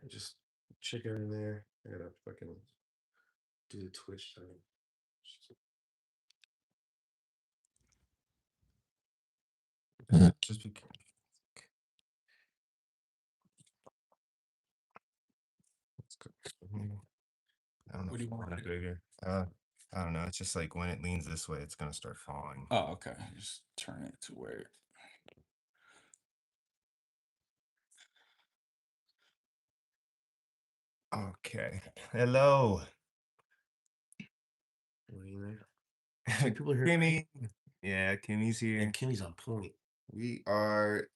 I just check it in there. I gotta fucking do the Twitch thing. Just be let's go. I don't know What if do you I want want to it do? bigger. I don't know. It's just like when it leans this way, it's gonna start falling. Oh, okay. Just turn it to where. Okay. Hello. What are you there? People are here. Kimmy. Yeah, Kimmy's here. And Kimmy's on point. We are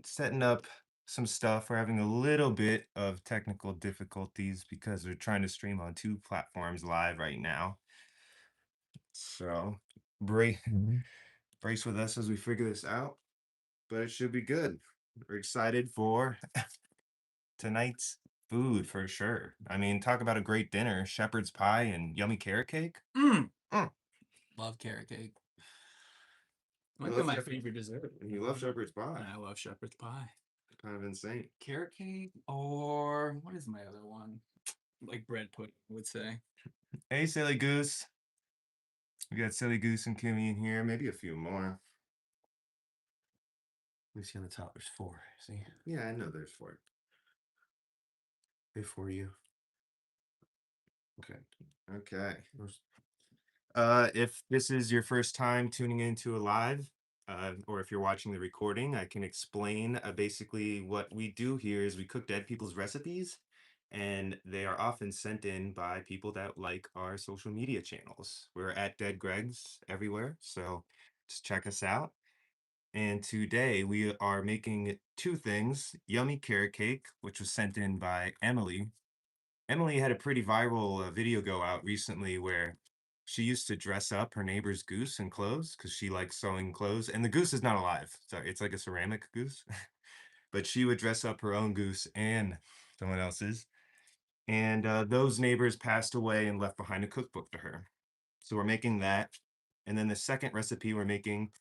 setting up some stuff. We're having a little bit of technical difficulties because we're trying to stream on 2 platforms live right now. So brace with us as we figure this out, but it should be good. We're excited for tonight's food for sure. I mean, talk about a great dinner, shepherd's pie and yummy carrot cake. Love carrot cake. You Might be love my shepherd- favorite dessert. You love shepherd's pie. I love shepherd's pie. Kind of insane. Carrot cake, or what is my other one? Like bread pudding, I would say. Hey, Silly Goose. We got Silly Goose and Kimmy in here, maybe a few more. We see on the top, there's 4. See? Yeah, I know there's 4. Before you. Okay. If this is your first time tuning into a live, or if you're watching the recording, I can explain basically what we do here is we cook dead people's recipes, and they are often sent in by people that like our social media channels. We're at Dead Greg's everywhere, so just check us out. And today we are making 2 things, yummy carrot cake, which was sent in by Emily. Emily had a pretty viral video go out recently where she used to dress up her neighbor's goose in clothes because she likes sewing clothes. And the goose is not alive. So it's like a ceramic goose. But she would dress up her own goose and someone else's. And those neighbors passed away and left behind a cookbook to her. So we're making that. And then the second recipe we're making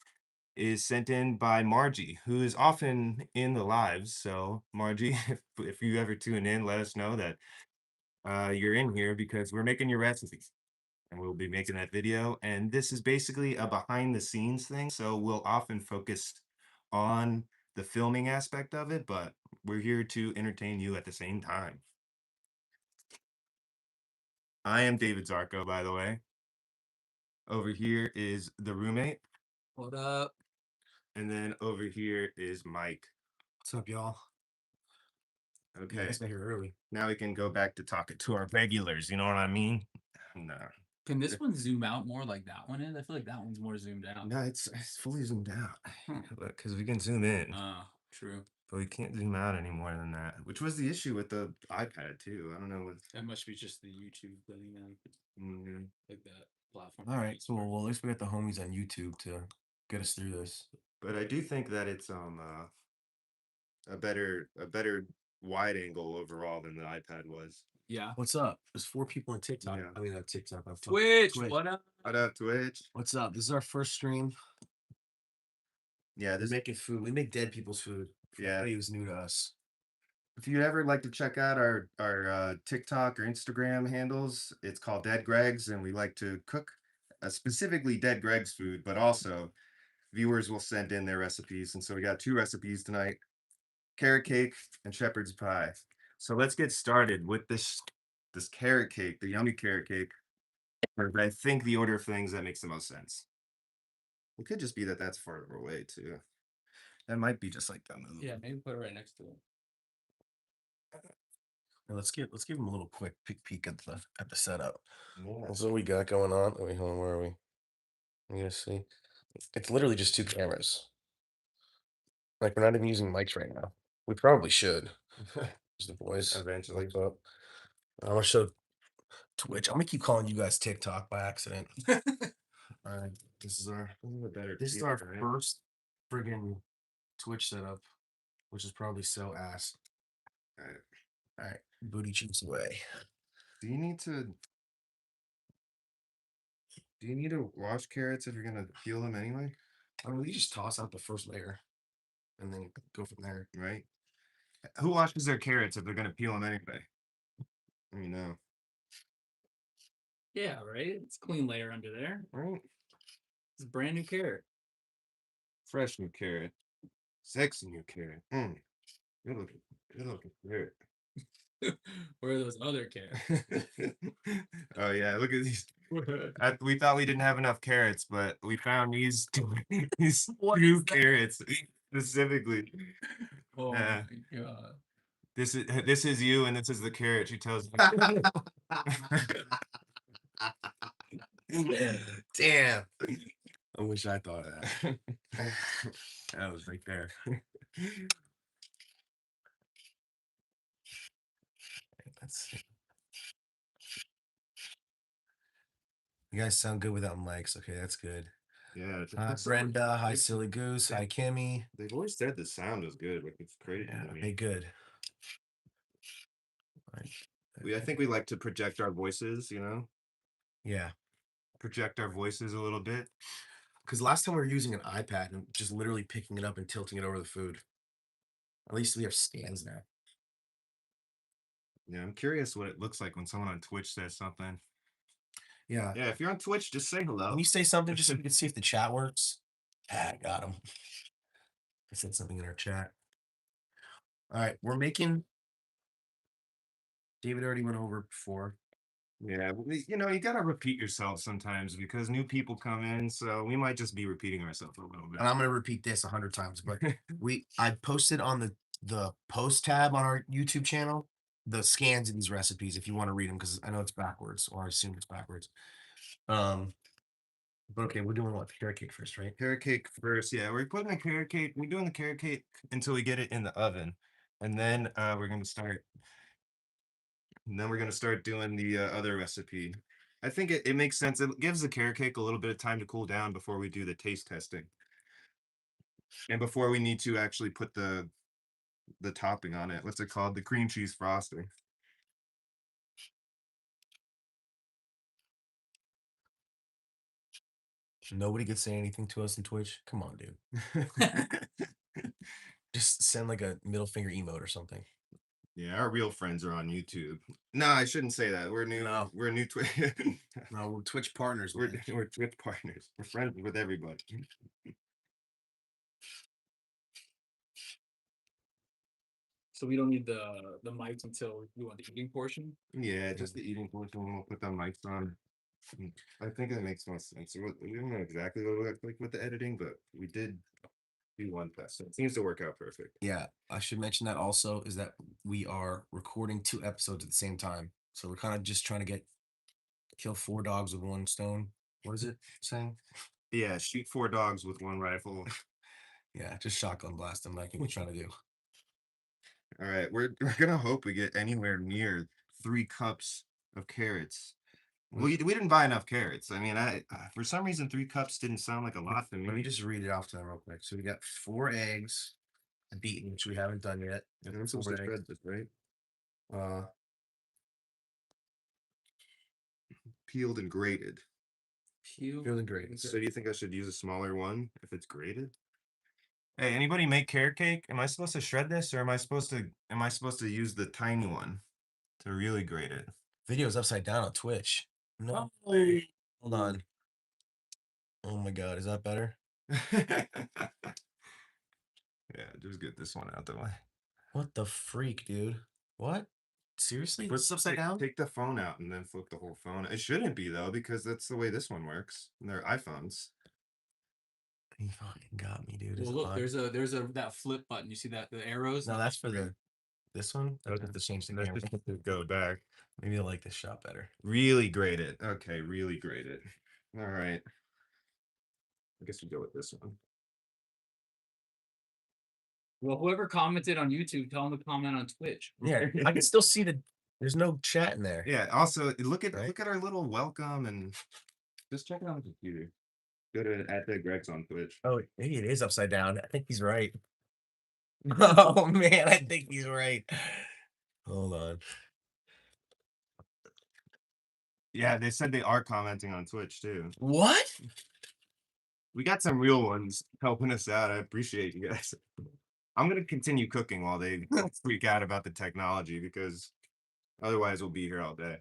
is sent in by Margie, who is often in the lives. So Margie, if you ever tune in, let us know that you're in here because we're making your recipes and we'll be making that video. And this is basically a behind the scenes thing. So we'll often focus on the filming aspect of it, but we're here to entertain you at the same time. I am David Zarko, by the way. Over here is the roommate. What up? And then over here is Mike. What's up, y'all? Okay. Yeah, I got here early. Now we can go back to talking to our regulars. You know what I mean? No. Can this one zoom out more like that one is? I feel like that one's more zoomed out. No, it's fully zoomed out. Because we can zoom in. True. But we can't zoom out any more than that, which was the issue with the iPad too. I don't know what. That must be just the YouTube thing then. Like that platform. All right, so well, at least we got the homies on YouTube to get us through this. But I do think that it's a better wide angle overall than the iPad was. Yeah. What's up? There's 4 people on TikTok. Yeah. I mean, not TikTok. Twitch. What up? What up, Twitch? What's up? This is our first stream. Yeah, We're making food. We make dead people's food. Yeah. It was new to us. If you ever like to check out our TikTok or Instagram handles, it's called Dead Greg's, and we like to cook specifically Dead Greg's food, but also viewers will send in their recipes. And so we got 2 recipes tonight, carrot cake and shepherd's pie. So let's get started with this carrot cake, the yummy carrot cake. But I think the order of things that makes the most sense. It could just be that that's farther away too. That might be just like that move. Yeah, maybe put it right next to it. Now let's give them a little quick peek at the setup. Yeah. That's what we got going on. Wait, hold on, where are we? You gonna see? It's literally just 2 cameras. Like we're not even using mics right now. We probably should. There's the voice. Eventually. What's up? I'm gonna show Twitch. I'm gonna keep calling you guys TikTok by accident. All right, this is our first friggin' Twitch setup, which is probably so ass. All right, booty cheeks away. Do you need to wash carrots if you're gonna peel them anyway? I mean, we just toss out the first layer and then go from there. Right? Who washes their carrots if they're gonna peel them anyway? I mean, no. Yeah, right. It's a clean layer under there. Right? It's a brand new carrot. Fresh new carrot. Sexy new carrot. Good looking carrot. Where are those other carrots? Oh yeah, look at these. We thought we didn't have enough carrots, but we found these these What two is that? carrots specifically. Oh Yeah, my god. this is you, and this is the carrot. She tells me. Damn. I wish I thought of that. That was right there. Let's see. You guys sound good without mics. Okay, that's good. Yeah, Hi, Brenda. Hi, Silly Goose. Hi, Kimmy. they've always said the sound is good. Like it's crazy Yeah, to me. okay, good. I think we like to project our voices, Yeah, project our voices a little bit. because last time we were using an iPad and just literally picking it up and tilting it over the food. At least we have stands now. Yeah, I'm curious what it looks like when someone on Twitch says something. Yeah. Yeah, if you're on Twitch, just say hello. Can you say something just so we can see if the chat works? Ah, I got him. I said something in our chat. All right, we're making. David already went over before. Yeah, you gotta repeat yourself sometimes because new people come in, so we might just be repeating ourselves a little bit. And I'm gonna repeat this 100 times, but I posted on the post tab on our YouTube channel the scans of these recipes if you want to read them because I know it's backwards, or I assume it's backwards. But okay, we're doing what? Carrot cake first, right? Carrot cake first, yeah. We're putting the carrot cake. We're doing the carrot cake until we get it in the oven, and then we're gonna start. And then we're gonna start doing the other recipe. I think it makes sense. It gives the carrot cake a little bit of time to cool down before we do the taste testing, and before we need to actually put the topping on it. What's it called? The cream cheese frosting. Nobody could say anything to us in Twitch. Come on, dude. Just send like a middle finger emote or something. Yeah, our real friends are on YouTube. No, I shouldn't say that. We're new. No. We're new Twitch. No, we're Twitch partners. we're Twitch partners. We're friends with everybody. So we don't need the mics until we want the eating portion. Yeah, just the eating portion. We'll put the mics on. I think it makes more sense. We don't know exactly what it looks like with the editing, but we did do one test. So it seems to work out perfect. Yeah, I should mention that also is that we are recording 2 episodes at the same time. So we're kind of just trying to kill 4 dogs with 1 stone. What is it saying? Yeah, shoot 4 dogs with 1 rifle. Yeah, just shotgun blast them like we're trying to do. All right, we're gonna hope we get anywhere near 3 cups of carrots. We didn't buy enough carrots. I mean, I for some reason 3 cups didn't sound like a lot to Let me me. just read it off to them real quick. So we got 4 eggs beaten, which we haven't done yet. And I'm supposed to shred this, right? Uh, Peeled and grated. Peeled Peeled and grated. So do you think I should use a smaller one if it's grated? Hey, anybody make carrot cake? Am I supposed to shred this, or am I supposed to use the tiny one to really grate it? Video's upside down on Twitch. No Oh. way. Hold on. Oh my god, is that better? Yeah, just get this one out the way. What the freak, dude? What? Seriously? But It's upside down? Take the phone out and then flip the whole phone. It shouldn't be though, because that's the way this one works. And they're iPhones. You fucking got me, dude. Well, It's look, odd. there's a that flip button. You see that the arrows? No, that's for this one. I would have to change the camera. Just go back. Maybe I like this shot better. Really grate it. Okay, really grate it. All right. I guess we go with this one. Well, whoever commented on YouTube, tell them to comment on Twitch. Yeah, I can still see there's no chat in there. Yeah. Also, look at Right? our little welcome and just check it on the computer. Go to @Greg's on Twitch. Oh, maybe it is upside down. I think he's right. Oh man, I think he's right. Hold on. Yeah, they said they are commenting on Twitch too. What? We got some real ones helping us out. I appreciate you guys. I'm gonna continue cooking while they freak out about the technology because otherwise we'll be here all day.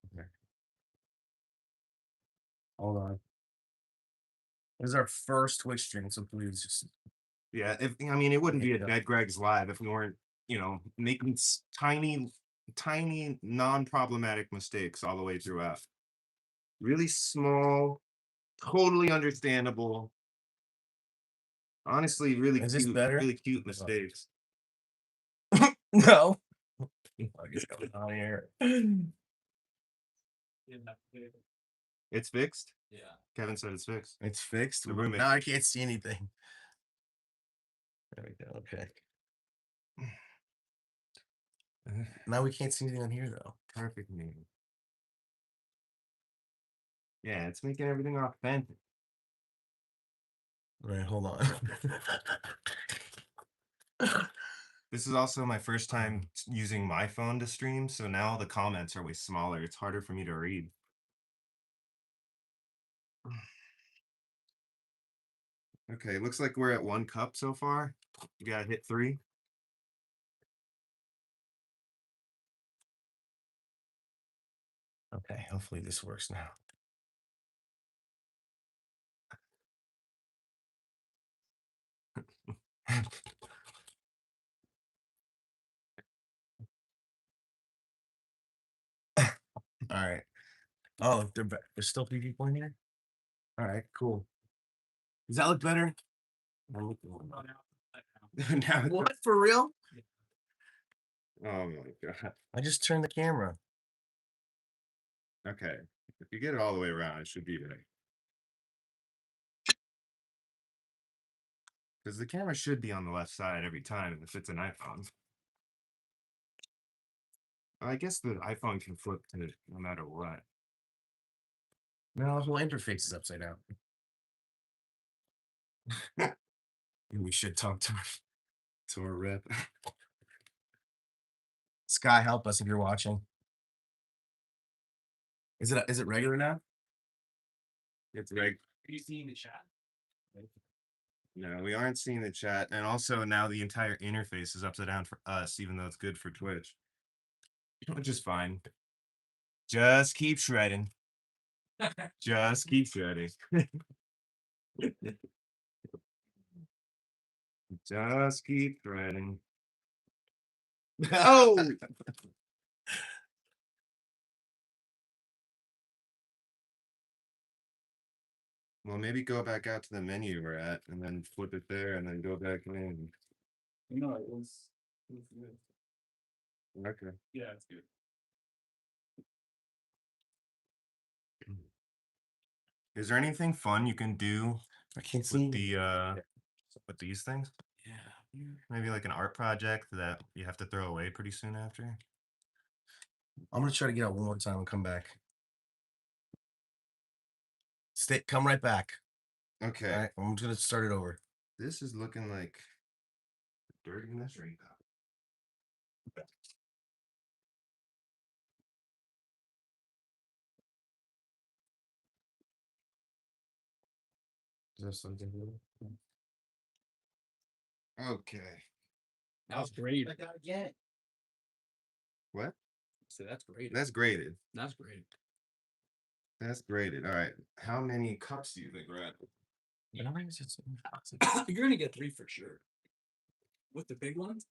Okay. Hold on. This is our first Twitch stream, so please just Yeah, if I mean it wouldn't be a Yeah. Dead Greg's live if we weren't, making tiny, non-problematic mistakes all the way throughout. Really small, totally understandable. Honestly, Is this better? really cute mistakes. No. What is going on here? It's fixed. Yeah. Kevin said it's fixed. It's fixed. The roommate. Now I can't see anything. There we go. Okay. Now we can't see anything on here though. Perfect name. Yeah, it's making everything authentic. All right, hold on. This is also my first time using my phone to stream, so now the comments are way smaller. It's harder for me to read. Okay, looks like we're at 1 cup so far. You gotta hit 3. Okay, hopefully this works now. All right. Oh, there's still 3 people in here? All right, cool. Does that look better? Now What, for real? oh my god. I just turned the camera. Okay. If you get it all the way around, it should be right. Because the camera should be on the left side every time if it's an iPhone. I guess the iPhone can flip to no matter what. No, the whole interface is upside down. We should talk to our rep. Sky, help us if you're watching. Is it regular now? It's reg. Are you seeing the chat? No, we aren't seeing the chat. And also now the entire interface is upside down for us, even though it's good for Twitch. Which is fine. Just keep shredding. Just keep shredding. Just keep shredding. Oh! Well, maybe go back out to the menu we're at and then flip it there and then go back in. No, it was good. Okay. Yeah, it's good. Is there anything fun you can do I can't see. with these things? Yeah. Maybe like an art project that you have to throw away pretty soon after? I'm gonna try to get out one more time and come back. Come right back. Okay. All right, I'm just gonna start it over. This is looking like a dirty measuring cup. Is there something here? Okay. That was great. What? So that's great. That's graded. That's great. That's graded. All right. How many cups do you think we're at? You're gonna get 3 for sure. With the big ones?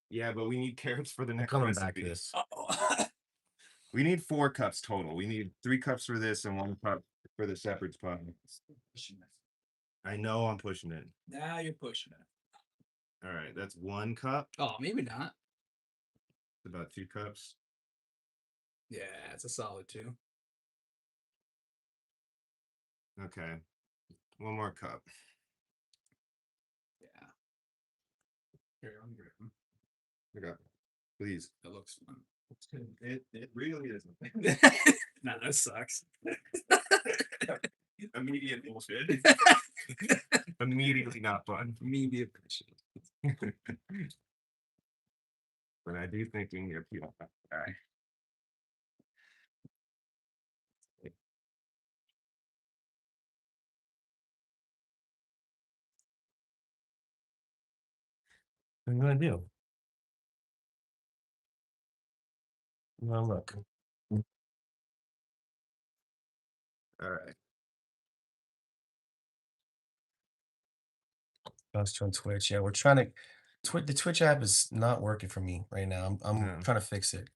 Yeah, but we need carrots for the I'm next coming recipe. back to this. Oh. We need 4 cups total. We need 3 cups for this and 1 cup for the Shephards pie. I know I'm pushing it. Now you're pushing it. All right, that's 1 cup. Oh, maybe not. About 2 cups. Yeah, it's a solid 2. Okay. 1 more cup. Yeah. Here, I'm grabbing. Okay. Please. That looks fun. It really isn't. Nah, that sucks. Immediate bullshit. Immediately not fun. Immediate bullshit. But I do think we can get people. All right. What are you gonna do? Well, look. All right. Post on Twitch. Yeah, we're trying to. The Twitch app is not working for me right now. I'm Yeah. trying to fix it.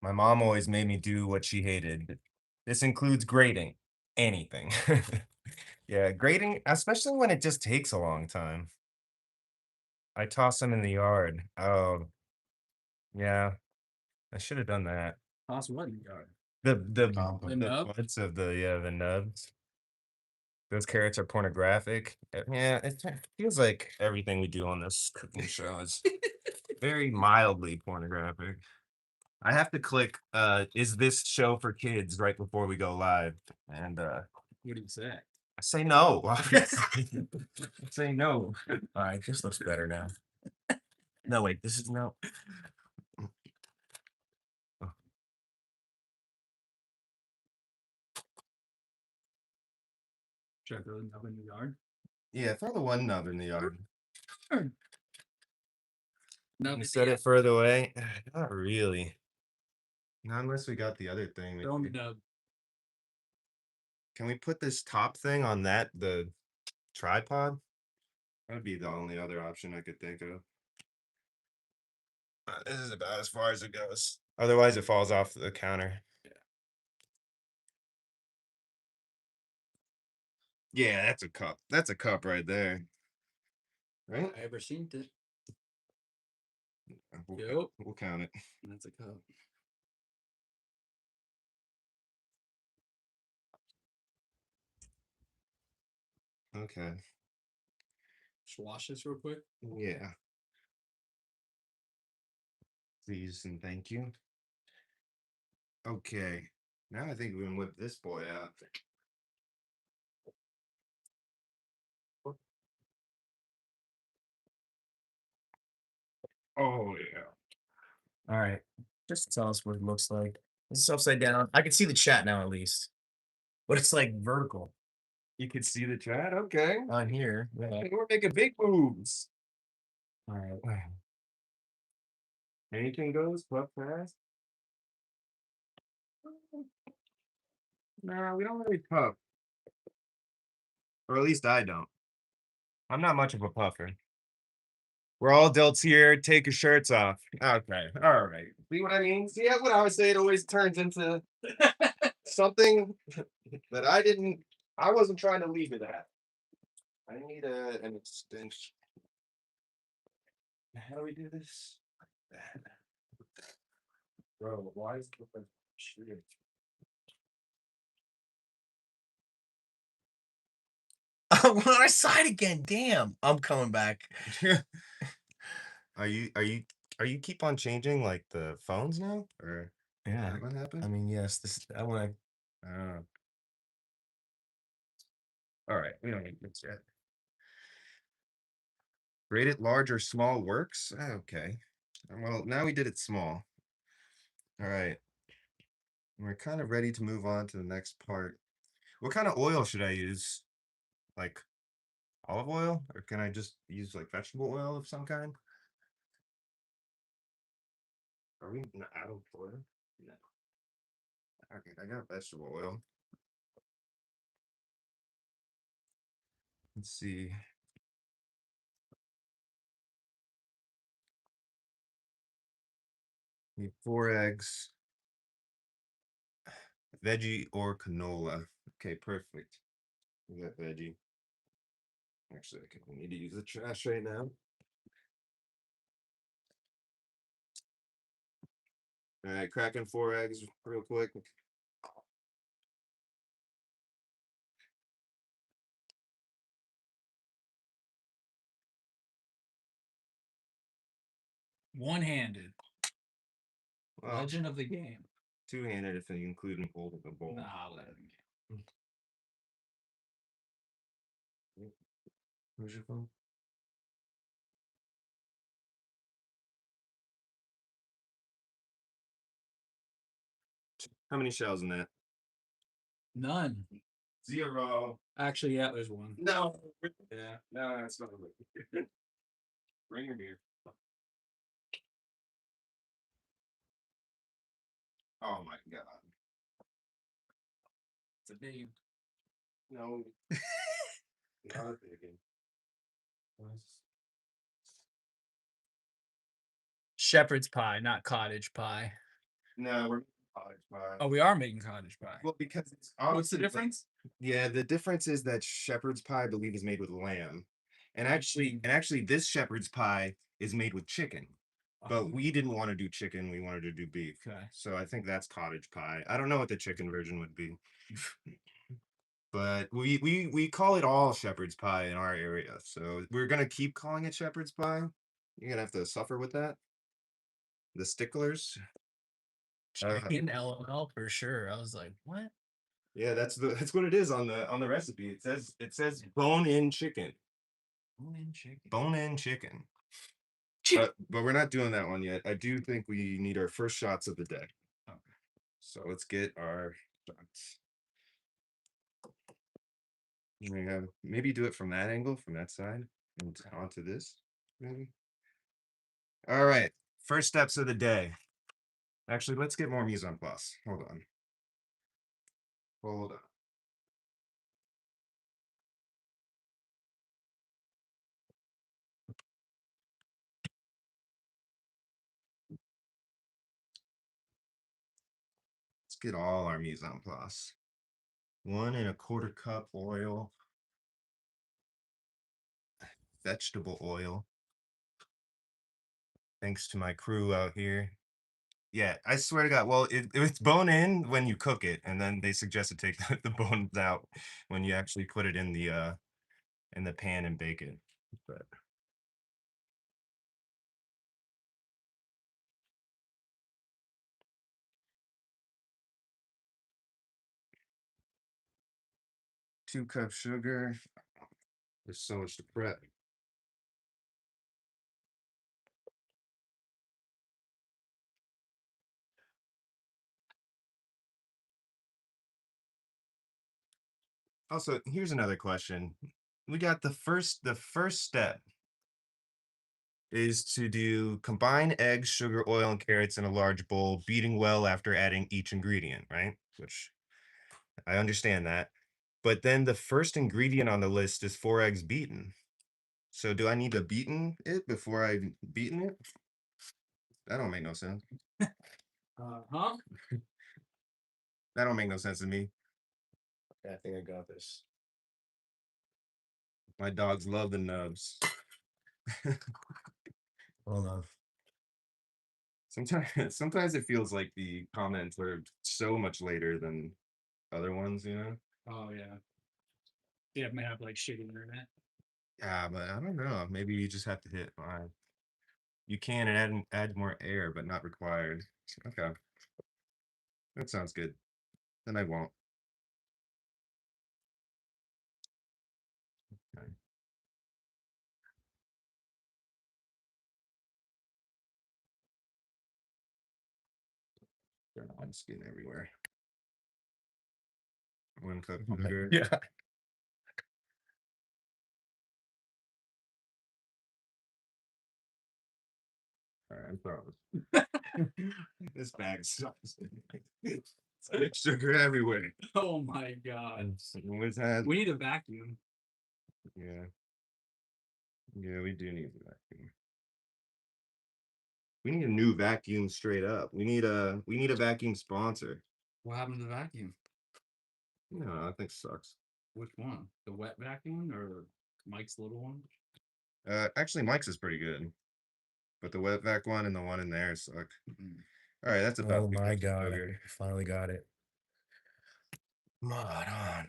My mom always made me do what she hated. This includes grading anything. Yeah, grading, especially when it just takes a long time. I toss them in the yard. Oh, yeah, I should have done that. Toss what in the yard? The Compost. The the nub? buds of the nubs. Those carrots are pornographic. Yeah, it feels like everything we do on this cooking show is very mildly pornographic. I have to click is this show for kids right before we go live. And What do you say? I say no, obviously. I say no. All right, this looks better now. No, wait, this is no. Should I throw the nub in the yard? Yeah, throw the one nub in the yard. Nub You in set the it further away? Not really. Not unless we got the other thing. Throw in the nub. Can we put this top thing on the tripod? That'd be the only other option I could think of. This is about as far as it goes. Otherwise, it falls off the counter. Yeah, that's a cup. That's a cup right there. Right? I ever seen it. We'll, we'll count it. That's a cup. Okay. Just wash this real quick. Yeah. Please and thank you. Okay. Now I think we can whip this boy out. Oh yeah. All right, just tell us what it looks like. This is upside down. I can see the chat now at least, but it's like vertical You can see the chat. Okay. on here. Yeah. Hey, we're making big moves. All right. Anything goes, puff pass. No, we don't really puff. Or at least I don't. I'm not much of a puffer. We're all adults here. Take your shirts off. Okay. All right. See what I mean? See what I was saying? It always turns into something that I wasn't trying to leave it at. I need an extension. How do we do this? Bro, why is it like shit? I'm on our side again. Damn, I'm coming back. Are you keep on changing like the phones now? Or Yeah. what happened? I mean, yes. I want to. All right, we don't need this yet. Rate it large or small works? Okay. Well, now we did it small. All right. We're kind of ready to move on to the next part. What kind of oil should I use? Like olive oil? Or can I just use like vegetable oil of some kind? Are we out of oil? No. Okay, I got vegetable oil. Let's see. Need 4 eggs. Veggie or canola. Okay, perfect. We got veggie. Actually, we need to use the trash right now. All right, cracking 4 eggs real quick. One-handed. Well, Legend of the game. two-handed if you include an holding the bowl. Nah, let him. Where's your phone? How many shells in that? None. 0. Actually, yeah, there's one. No. Yeah, no, that's not right. Bring her here. Oh my god. It's a big. No. Not a big one. Shepherd's pie, not cottage pie. No, we're cottage pie. Oh, we are making cottage pie. Well, because it's What's the obviously difference? yeah, the difference is that shepherd's pie, I believe, is made with lamb, and actually, this shepherd's pie is made with chicken. But we didn't want to do chicken; we wanted to do beef. Okay. So I think that's cottage pie. I don't know what the chicken version would be, but we call it all shepherd's pie in our area. So we're gonna keep calling it shepherd's pie. You're gonna have to suffer with that. The sticklers. Chicken LOL for sure. I was like, what? Yeah, that's what it is on the recipe. It says bone-in chicken. Bone-in chicken. Bone-in chicken. But we're not doing that one yet. I do think we need our first shots of the day. Okay. So let's get our shots. Maybe do it from that angle, from that side, and onto this. Maybe. All right. First steps of the day. Actually, let's get more mise en place. Hold on. Hold on. Let's get all our mise en place. 1¼ cup oil. Vegetable oil. Thanks to my crew out here. Yeah, I swear to God. Well, it's bone in when you cook it, and then they suggest to take the bones out when you actually put it in the pan and bake it. But two cups sugar. There's so much to prep. Also, here's another question. We got the first step is to do combine eggs, sugar, oil, and carrots in a large bowl, beating well after adding each ingredient, right? Which I understand that. But then the first ingredient on the list is 4 eggs beaten. So do I need to beaten it before I beaten it? That don't make no sense. Huh? That don't make no sense to me. I think I got this. My dogs love the nubs. Hold on. Sometimes it feels like the comments are so much later than other ones, you know? Oh yeah. Yeah, it may have like shitty internet. Yeah, but I don't know. Maybe you just have to hit 5. You can add more air, but not required. Okay. That sounds good. Then I won't. Okay. I'm skin everywhere. 1 cup sugar. Yeah. All right, I'm throwing. This bag sucks. It's sugar everywhere. Oh my god. What's that? We need a vacuum. Yeah. Yeah, we do need a vacuum. We need a new vacuum straight up. We need a vacuum sponsor. What happened to the vacuum? No, I think sucks. Which one? The wet vacuum or Mike's little one? Actually, Mike's is pretty good, but the wet vac one and the one in there suck. All right, that's about Oh 2 my cups of god, I sugar. finally got it. Mod on.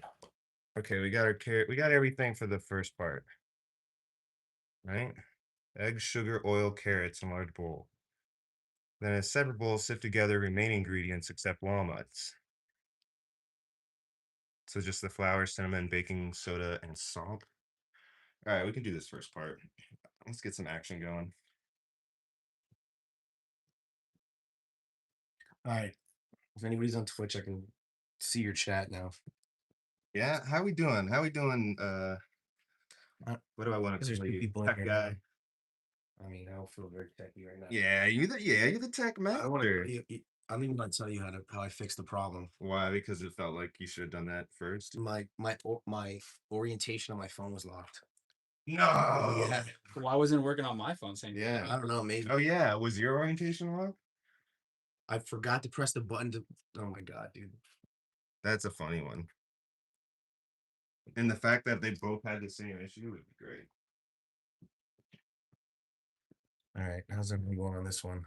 Okay, we got our carrot. We got everything for the first part, right? Eggs, sugar, oil, carrots in large bowl. Then in a separate bowl, sift together remaining ingredients except walnuts. So just the flour, cinnamon, baking soda, and salt. All right, we can do this first part. Let's get some action going. All right. If anybody's on Twitch, I can see your chat now. Yeah, how we doing? How we doing? What do I want to Because there's call two you? people in Tech here. guy. I mean, I don't feel very techy right now. Yeah, you're the tech I don't want master. to. I don't even want to tell you how I fixed the problem. Why? Because it felt like you should have done that first. My orientation on my phone was locked. No. Yeah. Why wasn't it working on my phone? Saying Yeah. I don't know. Maybe Oh yeah. Was your orientation locked? I forgot to press the button to. Oh my god, dude. That's a funny one. And the fact that they both had the same issue would be great. All right, how's everyone going on this one?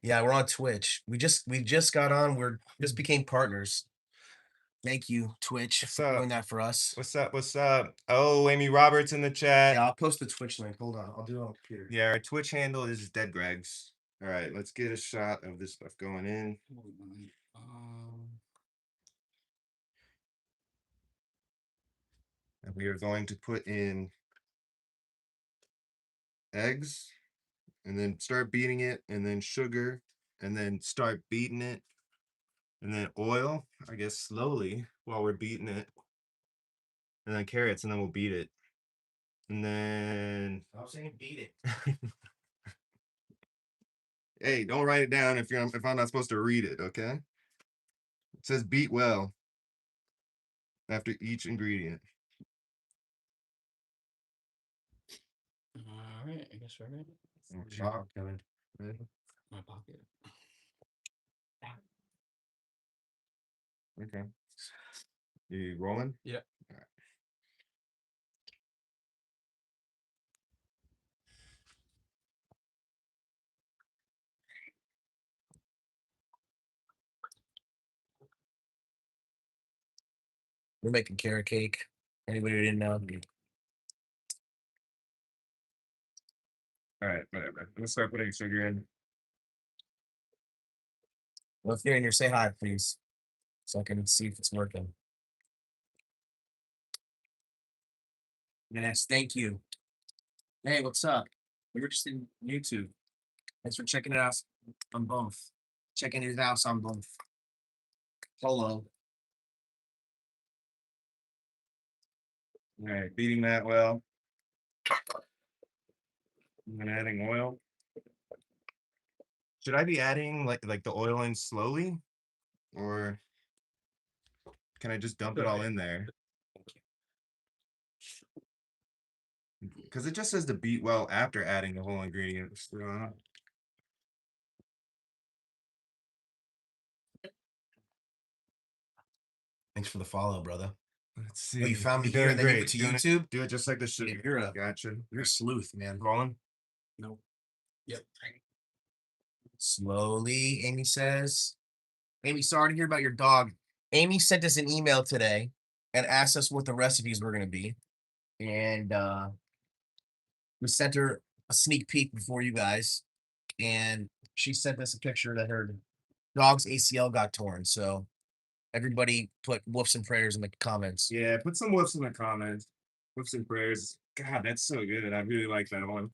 Yeah, we're on Twitch. We just got on. We're just became partners. Thank you, Twitch, What's for up? doing that for us. What's up? What's up? Oh, Amy Roberts in the chat. Yeah, I'll post the Twitch link. Hold on, I'll do it on the computer. Yeah, our Twitch handle is Dead Gregs. All right, let's get a shot of this stuff going in. And we are going to put in eggs and then start beating it, and then sugar, and then start beating it, and then oil, I guess slowly while we're beating it, and then carrots, and then we'll beat it. And then I was saying beat it. hey, don't write it down if I'm not supposed to read it, okay? It says beat well after each ingredient. All right, I guess we're ready. Shock. Kevin. My pocket. Okay. You rolling? Yeah. All right. We're making carrot cake. Anybody who didn't know? All right, whatever. Let's start putting sugar in. Well, if you're in here, say hi, please, so I can see if it's working. Yes, thank you. Hey, what's up? We're just in YouTube. Thanks for checking it out on both. Checking it out on both. Hello. All right, beating that well. And adding oil. Should I be adding like the oil in slowly, or can I just dump it all in there? Because it just says to beat well after adding the whole ingredients. Thanks for the follow, brother. Let's see. Oh, you found me You're here, doing then you went great. to Doing it- YouTube? Do it just like the sugar. Yeah, you're a sleuth, man. Rolling. Nope. Yep. Slowly, Amy says. Amy, sorry to hear about your dog. Amy sent us an email today and asked us what the recipes were going to be. And we sent her a sneak peek before you guys. And she sent us a picture that her dog's ACL got torn. So everybody put woofs and prayers in the comments. Yeah, put some whoops in the comments. Whoops and prayers. God, that's so good. I really like that one.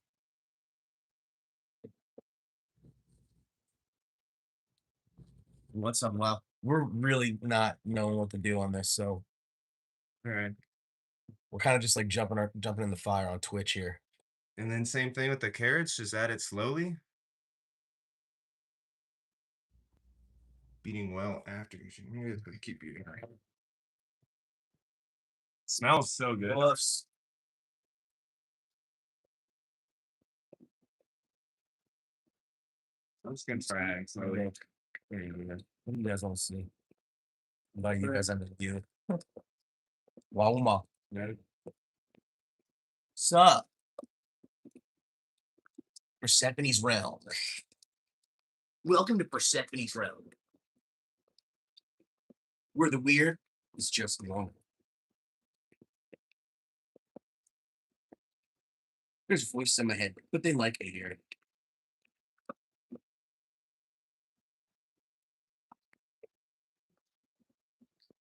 What's up? Well, we're really not knowing what to do on this. So All right. we're kind of just like jumping in the fire on Twitch here. And then same thing with the carrots, just add it slowly. Beating well after you should keep beating. Smells so good. Woofs. I'm just gonna try it slowly. What do you guys want to see? What about you guys have to do? Wow, sup? Persephone's Realm. Welcome to Persephone's Realm, where the weird is just normal. There's a voice in my head, but they like it here.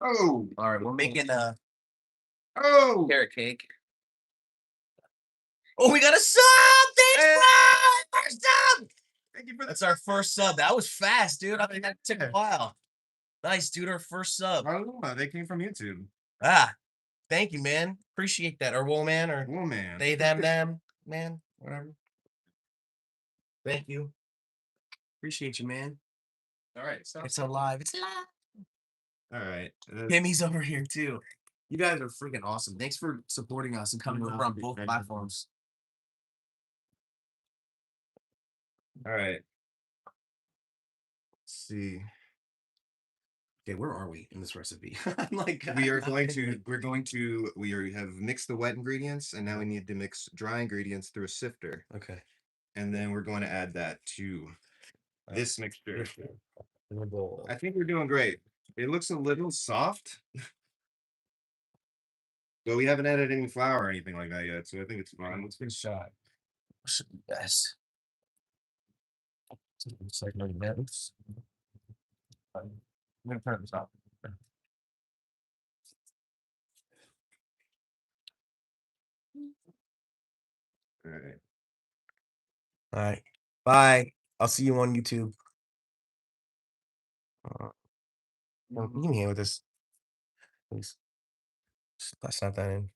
Oh, All right, we're making oh, carrot cake. Oh, we got a sub! Thanks, Hey! bro! First sub! thank you for That's our first sub. That was fast, dude. I mean, that took a Yeah. while. Nice, dude. Our first sub. Oh, they came from YouTube. Ah, thank you, man. Appreciate that. Or woman, or Oh man. they, them, man, whatever. Thank you. Appreciate you, man. All right, so It's alive. It's alive. All right. Kimmy's over here too. You guys are freaking awesome. Thanks for supporting us and coming over on both platforms. All right. Let's see. Okay, where are we in this recipe? I'm like, We have mixed the wet ingredients, and now we need to mix dry ingredients through a sifter. Okay. And then we're going to add that to this mixture. In the bowl. I think we're doing great. It looks a little soft, but we haven't added any flour or anything like that yet, so I think it's fine. Let's get a shot. Yes. It's like my nose. I'm gonna turn this off. All right. All right. Bye. I'll see you on YouTube. Well, you can hang with this. Please. Just not that in.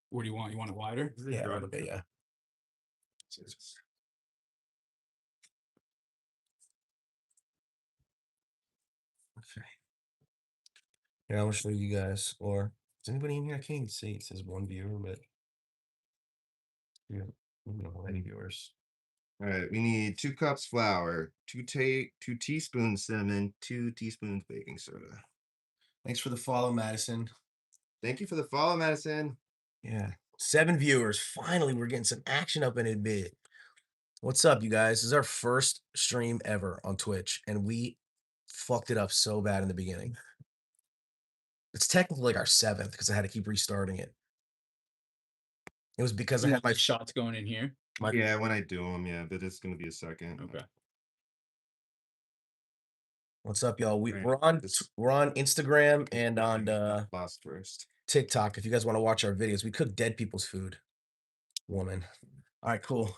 what do you want? You want it wider? Yeah, a little bit, yeah. Okay. Yeah, I'm gonna show you guys. Or is anybody in here? I can't even see. It says one viewer, but yeah, any viewers. All right. We need 2 cups flour, 2 teaspoons cinnamon, 2 teaspoons baking soda. Thanks for the follow, Madison. Thank you for the follow, Madison. Yeah. 7 viewers. Finally, we're getting some action up in it bit. What's up, you guys? This is our first stream ever on Twitch, and we fucked it up so bad in the beginning. It's technically like our 7th because I had to keep restarting it. It was because I You had want my shots going in here. Yeah, when I do them, yeah, but it's gonna be a second. Okay. What's up, y'all? Right. We're on Instagram and on Last first. TikTok. If you guys want to watch our videos, we cook dead people's food. Woman. All right, cool.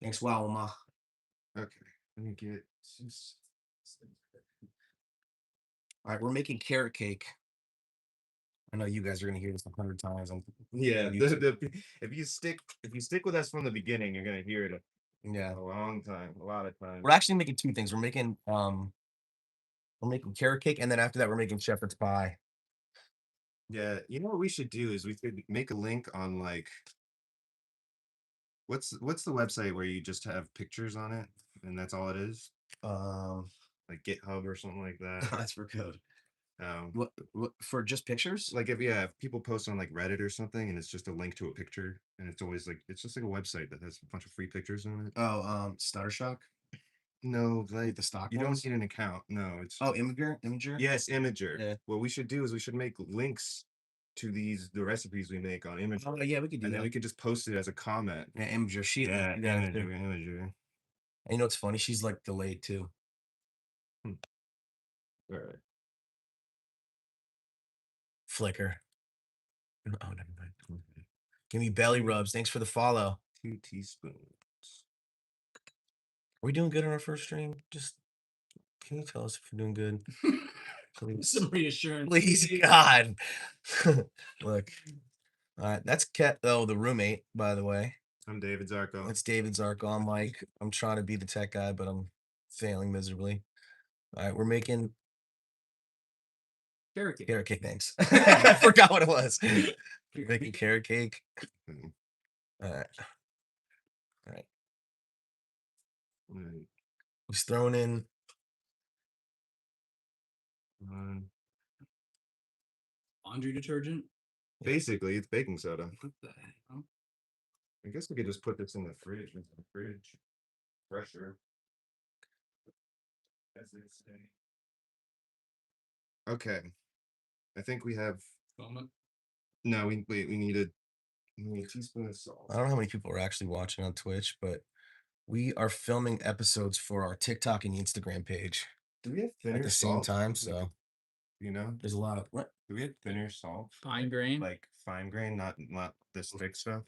Thanks, wow, Ma. Okay. Let me get. All right, we're making carrot cake. I know you guys are gonna hear this 100 times. Yeah, if you stick with us from the beginning, you're gonna hear it Yeah, a long time, a lot of times. we're actually making 2 things. We're making carrot cake, and then after that, we're making shepherd's pie. Yeah, you know what we should do is we could make a link on like what's the website where you just have pictures on it and that's all it is? Like GitHub or something like that. That's for code. Um, What for just pictures? like if people post on like Reddit or something and it's just a link to a picture and it's always like it's just like a website that has a bunch of free pictures on it. Oh, Stutter Shock. No, like The stock. you ones? don't need an account. No, it's Oh, Imager. yes, Imager. Yeah. What we should do is we should make links to the recipes we make on Imager. Oh, yeah, we could do And that. then we could just post it as a comment. Yeah, Imager. Yeah, Imager. Imager. And you know what's funny? She's like delayed too. All right. Flicker. Oh, never mind. Give me belly rubs. Thanks for the follow. 2 teaspoons. Are we doing good on our first stream? Just can you tell us if we're doing good? Please. Some reassurance. Please, God. Look. All right. That's Ket, though, the roommate, by the way. I'm David Zarko. That's David Zarko. I'm Mike. I'm trying to be the tech guy, but I'm failing miserably. All right. We're making Carrot cake. carrot cake. Thanks. I forgot what it was. We're making carrot cake. Mhm. All right. All right. Right. He's throwing in. Laundry detergent. Basically, it's baking soda. What the hell? I guess we could just put this in the fridge. Fresher. As they say. Okay. I think we have. Moment. No, we need a teaspoon of salt. I don't know how many people are actually watching on Twitch, but we are filming episodes for our TikTok and Instagram page Do we have thinner at the same salt? time. So You know, there's a lot of what? do we have thinner salt? Fine grain. Like fine grain, not this thick stuff.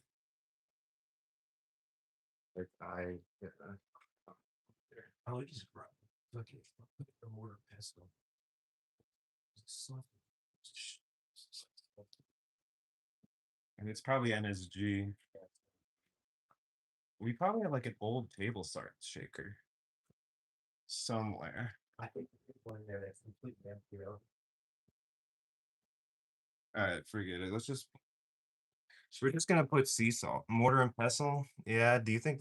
Like Oh, it is fucking the mortar pestle. and it's probably NSG. We probably have like an old table salt shaker somewhere. I think there's one there that's completely empty. All right, forget it. So we're just gonna put sea salt, mortar and pestle. Yeah. Do you think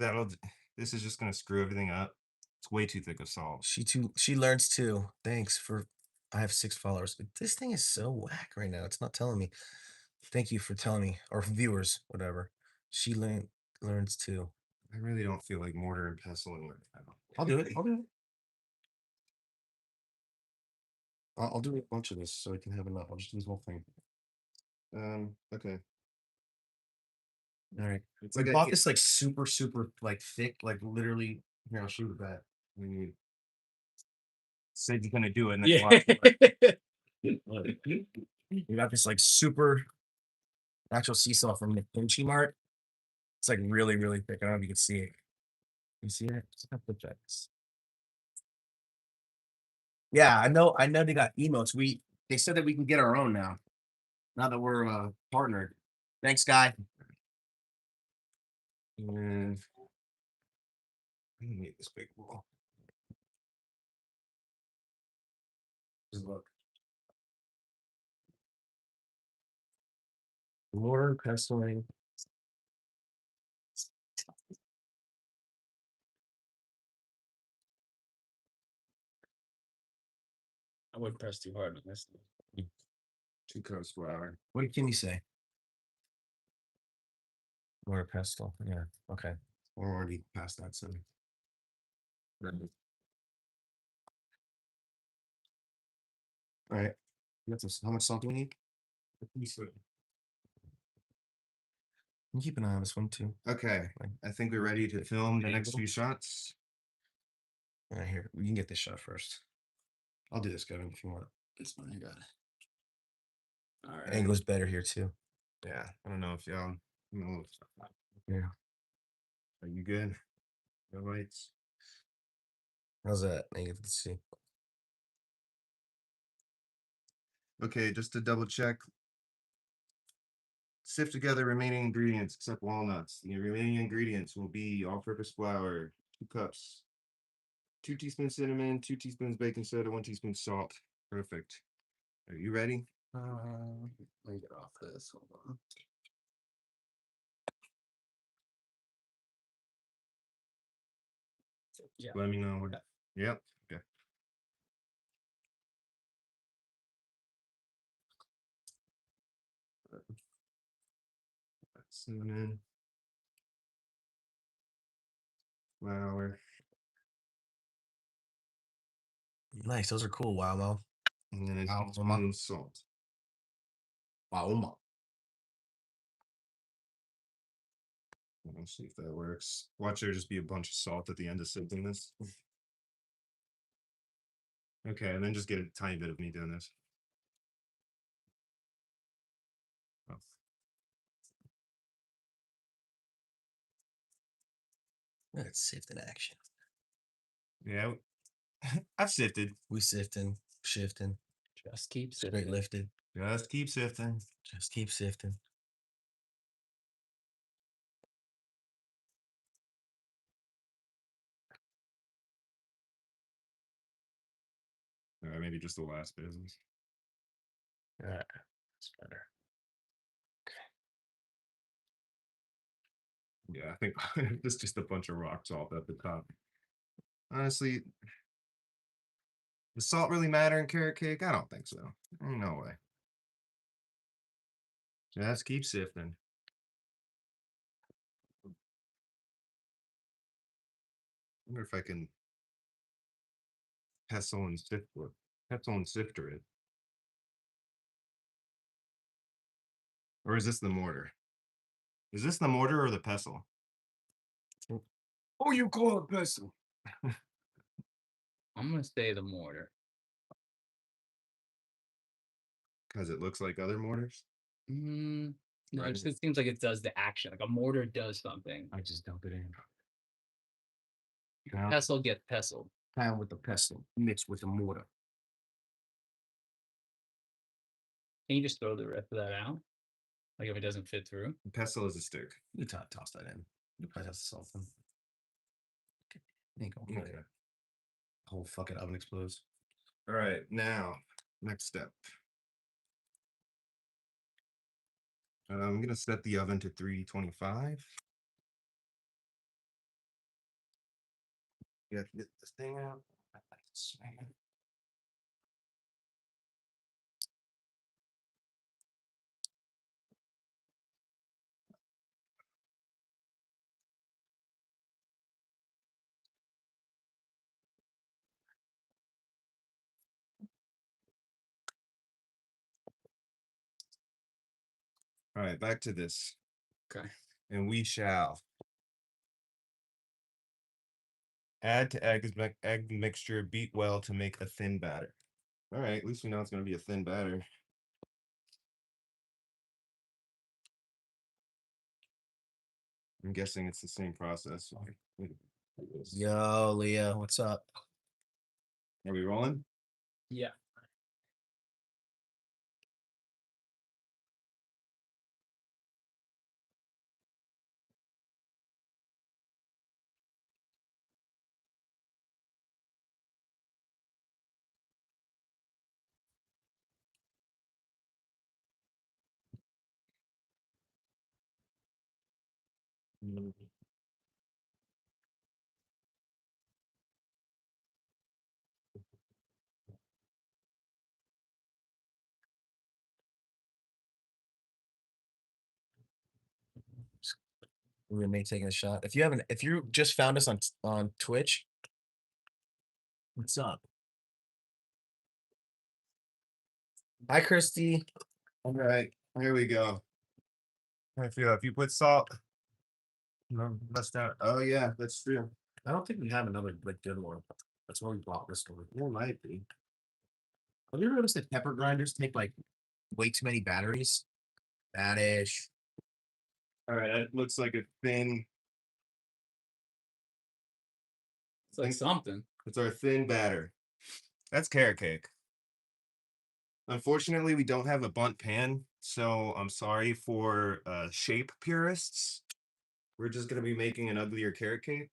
this is just gonna screw everything up? It's way too thick of salt. She learns too. Thanks for I have 6 followers. This thing is so whack right now. It's not telling me. Thank you for telling me, or viewers, whatever. She learns too. I really don't feel like mortar and pestle right now. I'll do it. I'll do it. I'll do a bunch of this so I can have enough. I'll just do this whole thing. Okay. All right. It's We like bought this like super, super like thick, like literally. Here, I'll show you that. you said you're gonna do it, and then We got this like super actual sea salt from the Kimchi Mart. It's like really, really thick. I don't know if you can see it. You see it? Just have to check this. Yeah, I know. I know they got emotes. They said that we can get our own now. Now that we're partnered. Thanks, guy. and I don't need this big bowl. Just look. Mortar pestling. I wouldn't press too hard on this. 2 cups flour. What did Kimmy say? Mortar pestle. Yeah. Okay. We're already past that. So. All right. You got some, how much salt do we need? Can you keep an eye on this one too? Okay, I think we're ready to film the next few shots. All right, here. You can get this shot first. I'll do this, Kevin, if you want. This one I got. All right. Angle's better here too. Yeah, I don't know if y'all. Yeah. Are you good? No lights. How's that? Let's see. Okay, just to double check. Sift together remaining ingredients except walnuts. The remaining ingredients will be all-purpose flour, 2 cups, 2 teaspoons cinnamon, 2 teaspoons baking soda, 1 teaspoon salt. Perfect. Are you ready? Let me get off this. Hold on. Yeah. Let me know. Yep. Okay. Cinnamon, flour, Nice. Those are cool. Wow, Mo. and then a Wow, teaspoon salt. Wow, Mo. Let's see if that works. Watch there just be a bunch of salt at the end of sifting this. Okay, and then just get a tiny bit of me doing this. Oh. That's sifting action. Yeah, I've sifted. We sifting, shifting, Just keep straight sifting. lifted. Just keep sifting. Just keep sifting. Maybe just the last business. All right, that's better. Yeah, I think it's just a bunch of rock salt at the top. Honestly, does salt really matter in carrot cake? I don't think so. No way. Just keep sifting. I wonder if I can pestle and sifter it. Or is this the mortar? Is this the mortar or the pestle? Oh, you call it pestle? I'm gonna say the mortar. Because it looks like other mortars? No, Right. it seems like it does the action. Like a mortar does something. I just dump it in. Pestle get pestled. Pound with the pestle, mixed with the mortar. Can you just throw the rest of that out? Like if it doesn't fit through? The pestle is a stick. You toss that in. You probably have to solve them. Ain't gonna Okay. whole fucking oven explodes. All right, now next step. I'm gonna set the oven to 325. You have to get this thing out. All right, back to this. Okay. And we shall add to egg mixture, beat well to make a thin batter. All right, at least we know it's going to be a thin batter. I'm guessing it's the same process. Yo, Leah, what's up? Are we rolling? Yeah. We're gonna taking a shot. If you just found us on Twitch, what's up? Hi, Christy. All right, here we go. I feel if you put salt, no, that's not. Oh yeah, that's true. I don't think we have another like good one. That's why we bought this one. There might be. Have you ever noticed that pepper grinders take like way too many batteries? Badish. All right, that looks like a thin. It's like something. It's our thin batter. That's carrot cake. Unfortunately, we don't have a bunt pan, so I'm sorry for shape purists. We're just gonna be making an uglier carrot cake.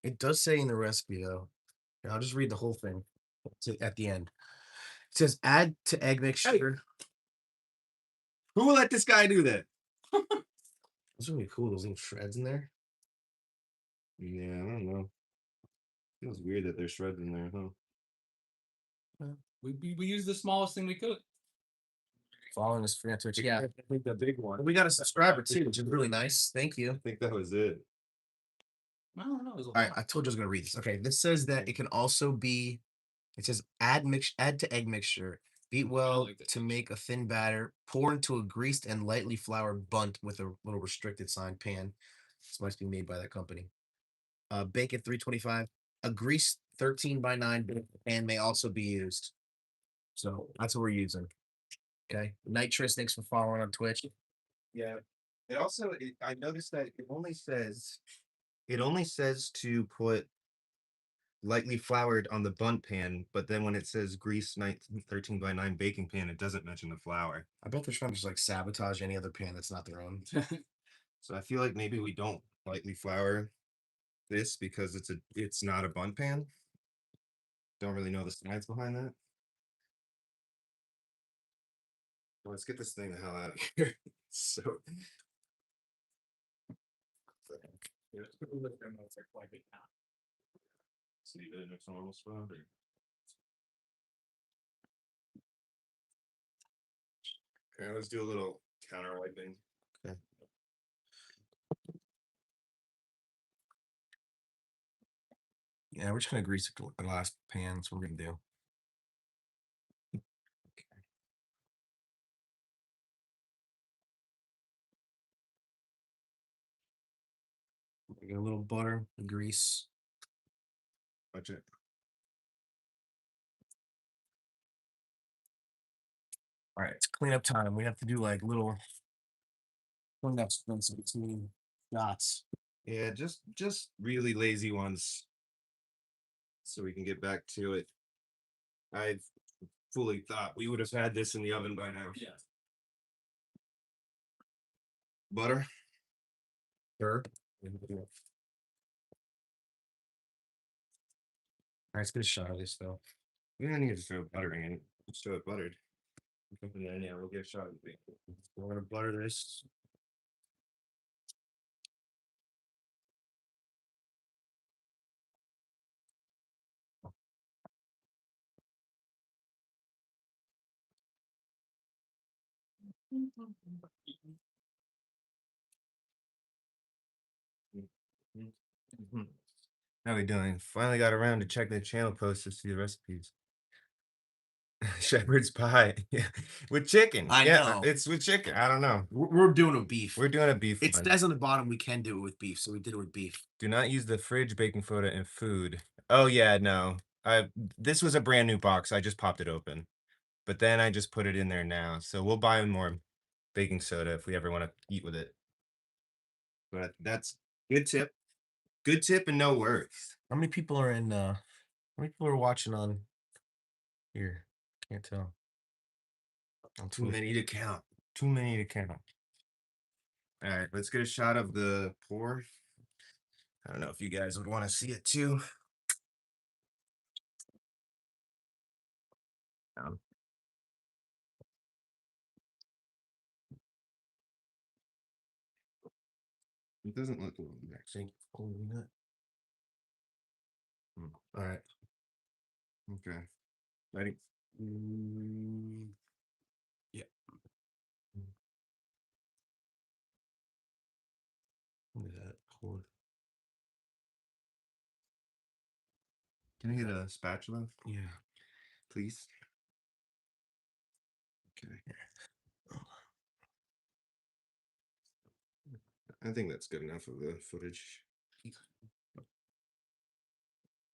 It does say in the recipe though. Here, I'll just read the whole thing at the end. It says add to egg mixture. Who will let this guy do that? Those are really cool. Those little shreds in there. Yeah, I don't know. Feels weird that there's shreds in there, huh? We used the smallest thing we could. Following us for Twitch. Yeah. I think the big one. We got a subscriber too, which is really nice. Thank you. I think that was it. I don't know. It was a All right, lot. I told you I was gonna read this. Okay, this says that it can also be. It says add to egg mixture. Beat well like that to picture. make a thin batter. Pour into a greased and lightly floured bunt with a little restricted sign pan. This must be made by that company. Bake at 325. A greased 13x9 pan may also be used. So that's what we're using. Okay. Nitrous, thanks for following on Twitch. Yeah. It also, I noticed that it only says to put lightly floured on the bunt pan, but then when it says grease 13x9 baking pan, it doesn't mention the flour. I bet they're trying to just like sabotage any other pan that's not their own. So I feel like maybe we don't lightly flour this because it's not a bunt pan. Don't really know the science behind that. Well, let's get this thing the hell out of here. So leave it in its normal spot. Okay, let's do a little counter wiping. Okay. Yeah, we're just gonna grease the last pan. That's what we're gonna do. Get a little butter, grease. Watch it. All right, it's cleanup time. We have to do like little cleanup sprints between shots. Yeah, just really lazy ones. So we can get back to it. I fully thought we would have had this in the oven by now. Yeah. Butter. Sure. Let's get a shot of this though. We don't need to throw buttering in it. Just throw it buttered. And then yeah, we'll get a shot of the bacon. We're gonna butter this. Mhm. How we doing? Finally got around to check the channel posts to see the recipes. Shepherd's pie. Yeah. With chicken. I Yeah, know. it's with chicken. I don't know. We're doing a beef. We're doing a beef It one. says on the bottom we can do it with beef, so we did it with beef. Do not use the fridge baking soda in food. Oh yeah, no. This was a brand new box. I just popped it open. But then I just put it in there now. So we'll buy more baking soda if we ever want to eat with it. But that's good tip. Good tip and no worries. How many people are in how many people are watching on here? Can't tell. On Too Twitch. many to count. Too many to count. All right, let's get a shot of the pour. I don't know if you guys would want to see it too. Um, it doesn't look well actually. All right. Okay. Ready? Yeah. Look at that. Cord. Can I get a spatula, Yeah. please? Okay. I think that's good enough of the footage.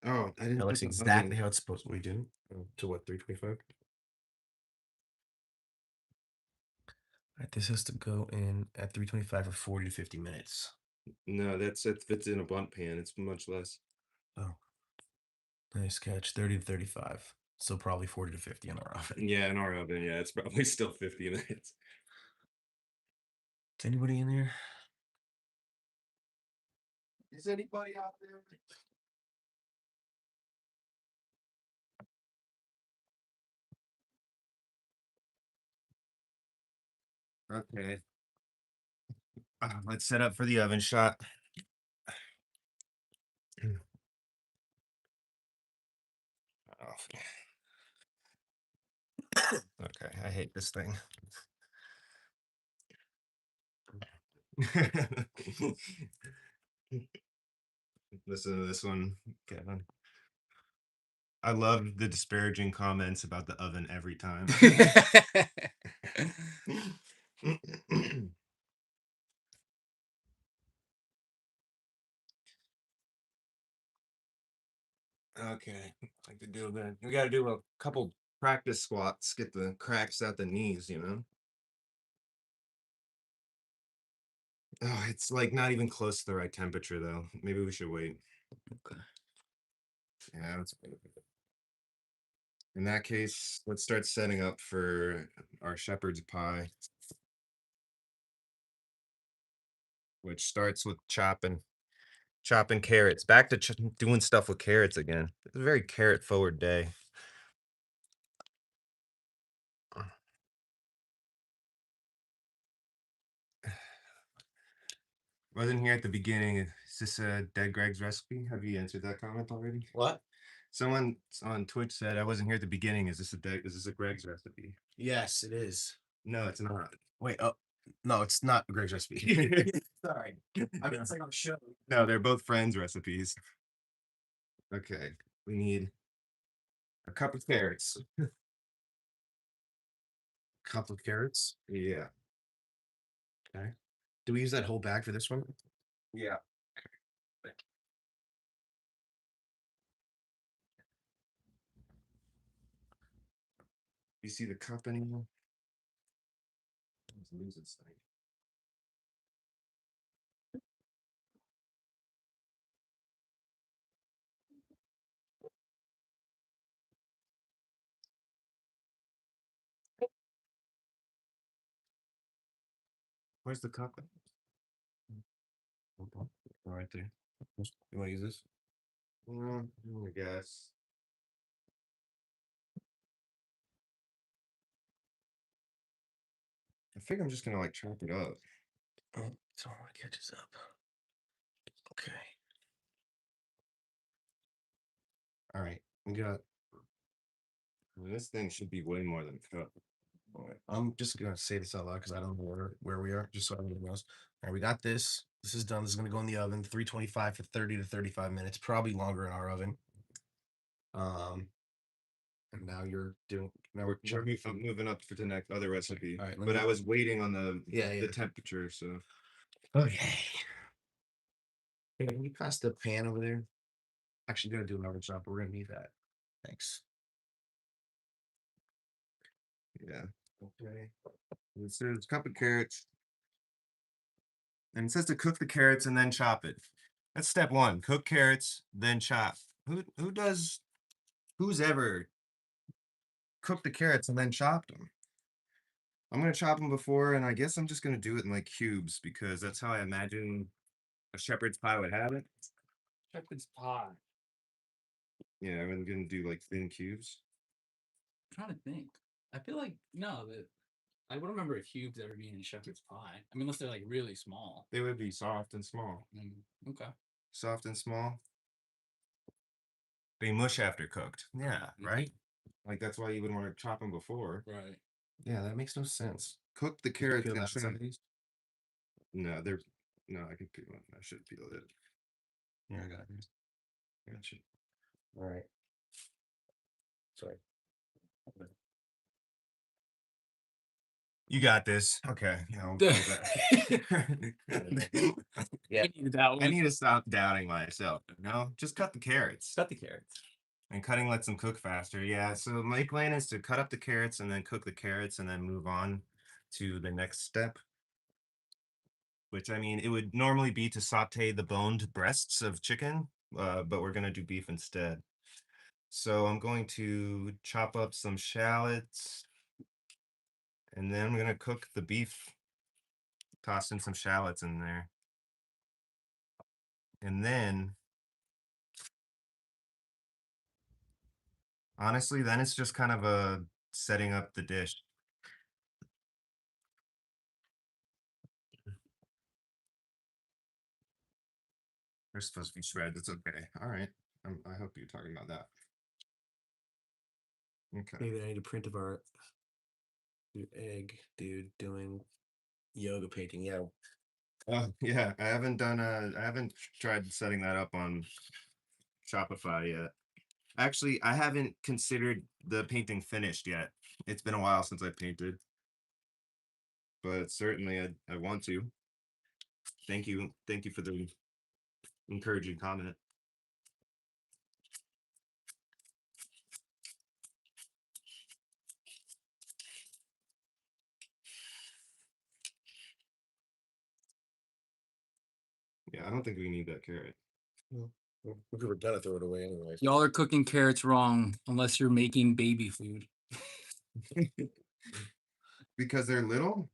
Oh, I didn't That put looks the exactly oven. how it's supposed to be done. To what, 325? All right, this has to go in at 325 for 40 to 50 minutes. No, it fits in a blunt pan. It's much less. Oh. Nice catch. 30 to 35. So probably 40 to 50 in our oven. Yeah, in our oven, yeah, it's probably still 50 minutes. Is anybody in there? Is anybody out there? Okay. Let's set up for the oven shot. Okay, I hate this thing. Listen to this one, Kevin. I love the disparaging comments about the oven every time. Okay, like to do that. We got to do a couple practice squats, get the cracks out the knees, you know? Oh, it's like not even close to the right temperature though. Maybe we should wait. Okay. Yeah, that's in that case, let's start setting up for our shepherd's pie, which starts with chopping carrots. Back to doing stuff with carrots again. It's a very carrot forward day. Wasn't here at the beginning. Is this a Dead Greg's recipe? Have you answered that comment already? What? Someone on Twitch said I wasn't here at the beginning. Is this a Greg's recipe? Yes, it is. No, it's not. Wait, oh no, it's not Greg's recipe. Sorry. I mean, it's like on a show. No, they're both friends' recipes. Okay, we need a cup of carrots. Cup of carrots. Yeah, Okay. Do we use that whole bag for this one? yeah. You see the cup anymore? Let's lose this thing. Where's the cup? Right there. You want to use this? I guess. I think I'm just gonna like chop it up. Oh, so it catches up. Okay. All right. We got. This thing should be way more than a cup. All right. I'm just gonna say this out loud because I don't know where we are, just so everyone knows. All right, we got this. This is done. This is gonna go in the oven, 325 for 30 to 35 minutes, probably longer in our oven. And now you're doing. Now we're I'm moving up for the next other recipe. All right, but I was waiting on the Yeah. temperature, so Okay. Hey, can you pass the pan over there? Actually, gonna do an oven chop. We're gonna need that. Thanks. yeah. Okay. This is a cup of carrots. And it says to cook the carrots and then chop it. That's step one. Cook carrots, then chop. Who's ever cooked the carrots and then chopped them? I'm gonna chop them before, and I guess I'm just gonna do it in like cubes because that's how I imagine a shepherd's pie would have it. Shepherd's pie. Yeah, I'm gonna do like thin cubes. I'm trying to think. I feel like no, that I don't remember cubes ever being in shepherd's pie. I mean, unless they're like really small. They would be soft and small. Okay. Soft and small. They mush after cooked. Yeah, right? Like that's why you would want to chop them before. Right. Yeah, that makes no sense. Cook the carrots Peel and that trim. outside these? No, I can peel it. I should peel it. Yeah, I got it. Gotcha. All right. Sorry. You got this. Okay. Yeah. I need to stop doubting myself. No, just cut the carrots. Cut the carrots. And cutting lets them cook faster. Yeah. So my plan is to cut up the carrots and then cook the carrots and then move on to the next step. Which I mean, it would normally be to saute the boned breasts of chicken, but we're gonna do beef instead. So I'm going to chop up some shallots, and then I'm gonna cook the beef. Toss in some shallots in there, and then honestly, then it's just kind of a setting up the dish. They're supposed to be shreds. It's okay. All right. I hope you're talking about that. Okay. Maybe I need a print of our egg dude doing yoga painting. Yeah. Yeah. I haven't tried setting that up on Shopify yet. Actually, I haven't considered the painting finished yet. It's been a while since I painted, but certainly I want to. Thank you for the encouraging comment. Yeah, I don't think we need that carrot. We could have done it, throw it away anyways. Y'all are cooking carrots wrong unless you're making baby food. Because they're little?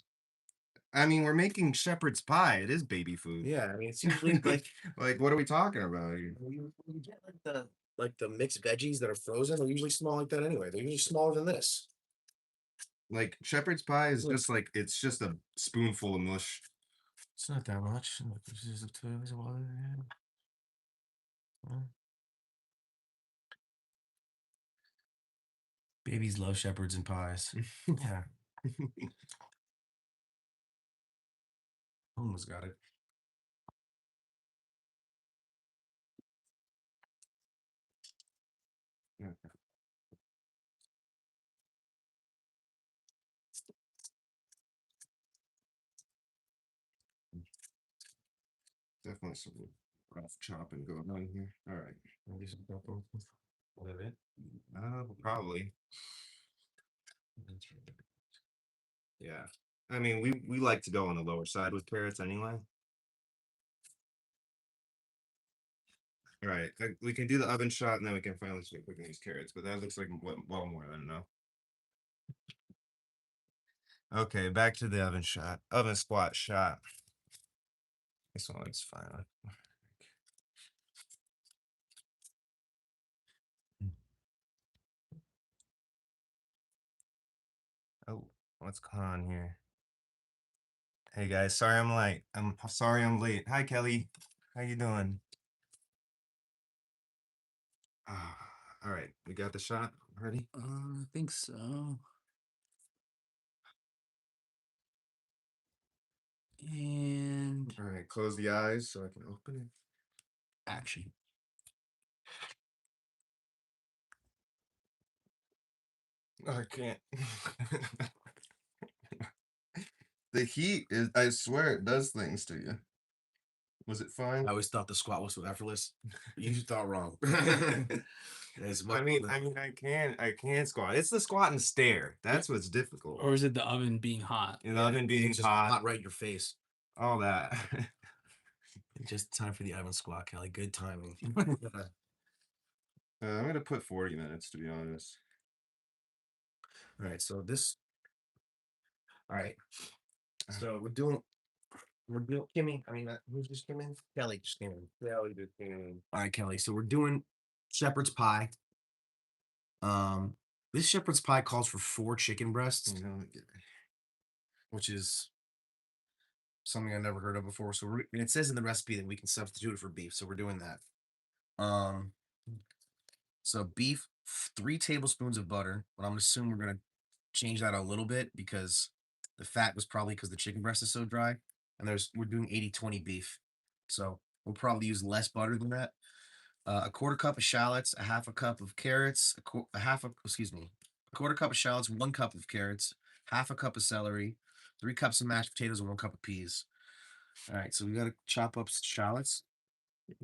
I mean, we're making shepherd's pie. It is baby food. Yeah, I mean, it's usually like like what are we talking about here? you get like the mixed veggies that are frozen. They're usually small like that anyway. They're usually smaller than this. Like shepherd's pie is just like it's just a spoonful of mush. It's not that much. Babies love shepherds and pies. Yeah. Almost got it. Yeah. Definitely some rough chopping going on here. All right. Maybe some purple. Whatever it. Probably. Yeah. I mean, we like to go on the lower side with carrots anyway. All right. We can do the oven shot and then we can finally start cooking these carrots, but that looks like well more than enough. Okay, back to the oven shot. Oven squat shot. This one looks fine. What's going on here? Hey guys, sorry I'm late. I'm sorry I'm late. Hi Kelly. How you doing? Ah, all right, we got the shot. Ready? I think so. And All right, close the eyes so I can open action. it. I can't. The heat is, I swear it does things to you. Was it fine? I always thought the squat was so effortless. You thought wrong. It's much I can't squat. It's the squat and stare. That's what's difficult. Or is it the oven being hot? The oven being it's just hot, right in your face. all that. Just time for the oven squat, Kelly. Good timing. I'm gonna put 40 minutes to be honest. All right, so this. All right, so we're doing Kimmy. I mean, who's just came in? Kelly just came in. Yeah, we did. All right, Kelly. So we're doing shepherd's pie. This shepherd's pie calls for 4 chicken breasts, which is something I never heard of before. So and it says in the recipe that we can substitute it for beef. So we're doing that. So beef, 3 tablespoons of butter, but I'm gonna assume we're gonna change that a little bit because the fat was probably because the chicken breast is so dry. And we're doing 80-20 beef. So we'll probably use less butter than that. A quarter cup of shallots, a half a cup of carrots, a quarter cup of shallots, 1 cup of carrots, half a cup of celery, 3 cups of mashed potatoes, and 1 cup of peas. All right, so we got to chop up shallots.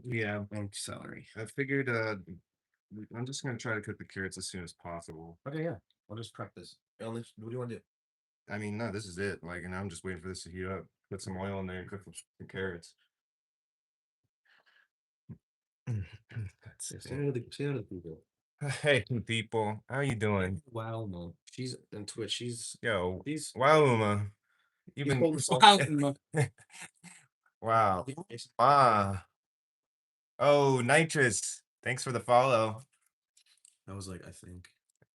Yeah, and celery. I figured I'm just gonna try to cook the carrots as soon as possible. Okay, yeah. I'll just prep this. What do you want to do? I mean, no, this is it. Like, and I'm just waiting for this to heat up. Put some oil in there and cook the carrots. Say hello to the people. Hey, people, how you doing? Wow, no. She's on Twitch. Yo, She's wow, Uma, you've been holding salt. wow. Ah, oh, nitrous. Thanks for the follow. I was like, I think.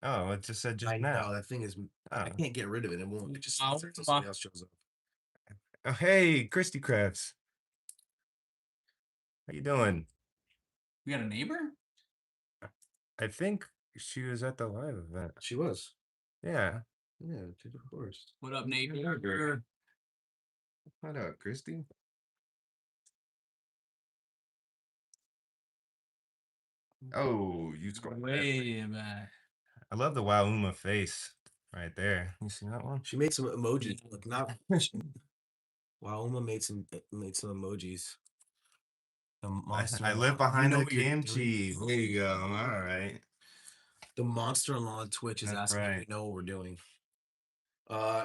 Oh, it just said just I now. know that thing is. I Oh. can't get rid of it. It won't. It just Wow, sits there until somebody else shows up. Oh, hey, Christy Krebs. How you doing? We got a neighbor? I think she was at the live event. She was. Yeah. Yeah, of course. What up, neighbor? What up, Christy? Oh, you squat Way back. I love the Wow Uma face right there. You see that one? She made some emojis. Like not. Wow, Uma made some emojis. The monster. I live behind the kimchi. There you go. All right. The monster-in-law on Twitch is That's asking if right. we know what we're doing.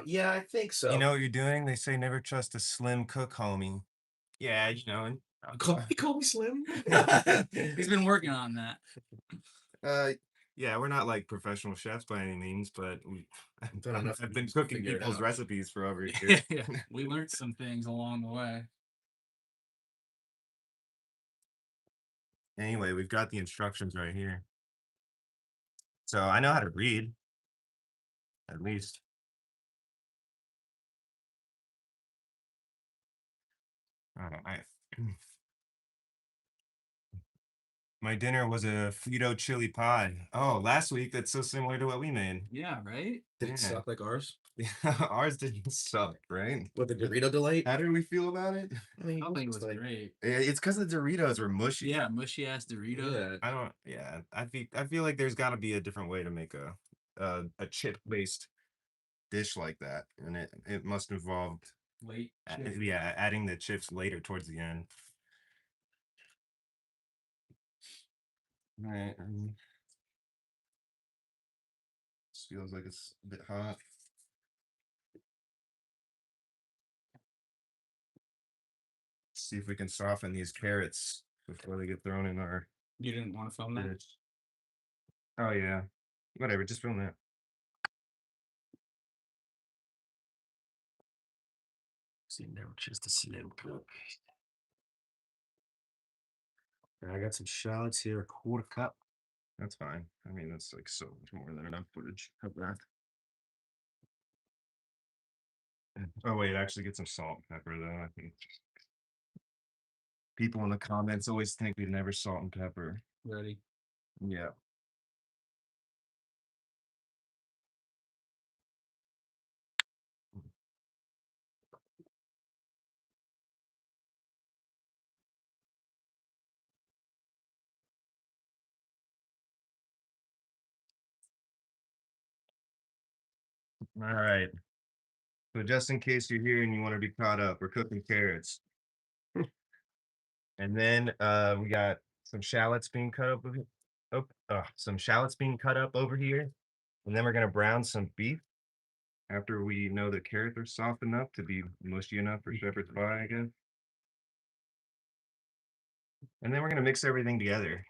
Yeah, I think so. You know what you're doing? They say never trust a slim cook, homie. Yeah, you know. Call me Slim. He's been working on that. Yeah, we're not like professional chefs by any means, but done enough I've been to cooking figure it people's out. recipes for over a year. Yeah, we learned some things along the way. Anyway, we've got the instructions right here. So I know how to read, at least. I My dinner was a Frito chili pie. Oh, last week that's so similar to what we made. Yeah, right? Did it Yeah. suck like ours? Ours didn't suck, right? What, the Dorito delight? How did we feel about it? I mean, I think it was like, great. It's because the Doritos were mushy. Yeah, mushy ass Dorito. yeah. I feel like there's got to be a different way to make a chip based dish like that, and it must involve Late. adding the chips later towards the end. All right. This feels like it's a bit hot. See if we can soften these carrots before they get thrown in our You didn't want to film that? dish. Oh yeah. Whatever, just film that. See, never just a slow cook. I got some shallots here, a quarter cup. That's fine. I mean, that's like so much more than enough footage of that. Oh wait, actually get some salt and pepper though. I think people in the comments always think we never salt and pepper. Ready? Yeah. All right. So just in case you're here and you want to be caught up, we're cooking carrots. And then we got some shallots being cut up over some shallots being cut up over here. And then we're gonna brown some beef after we know the carrots are soft enough to be mushy enough for shepherd's pie, I guess. And then we're gonna mix everything together.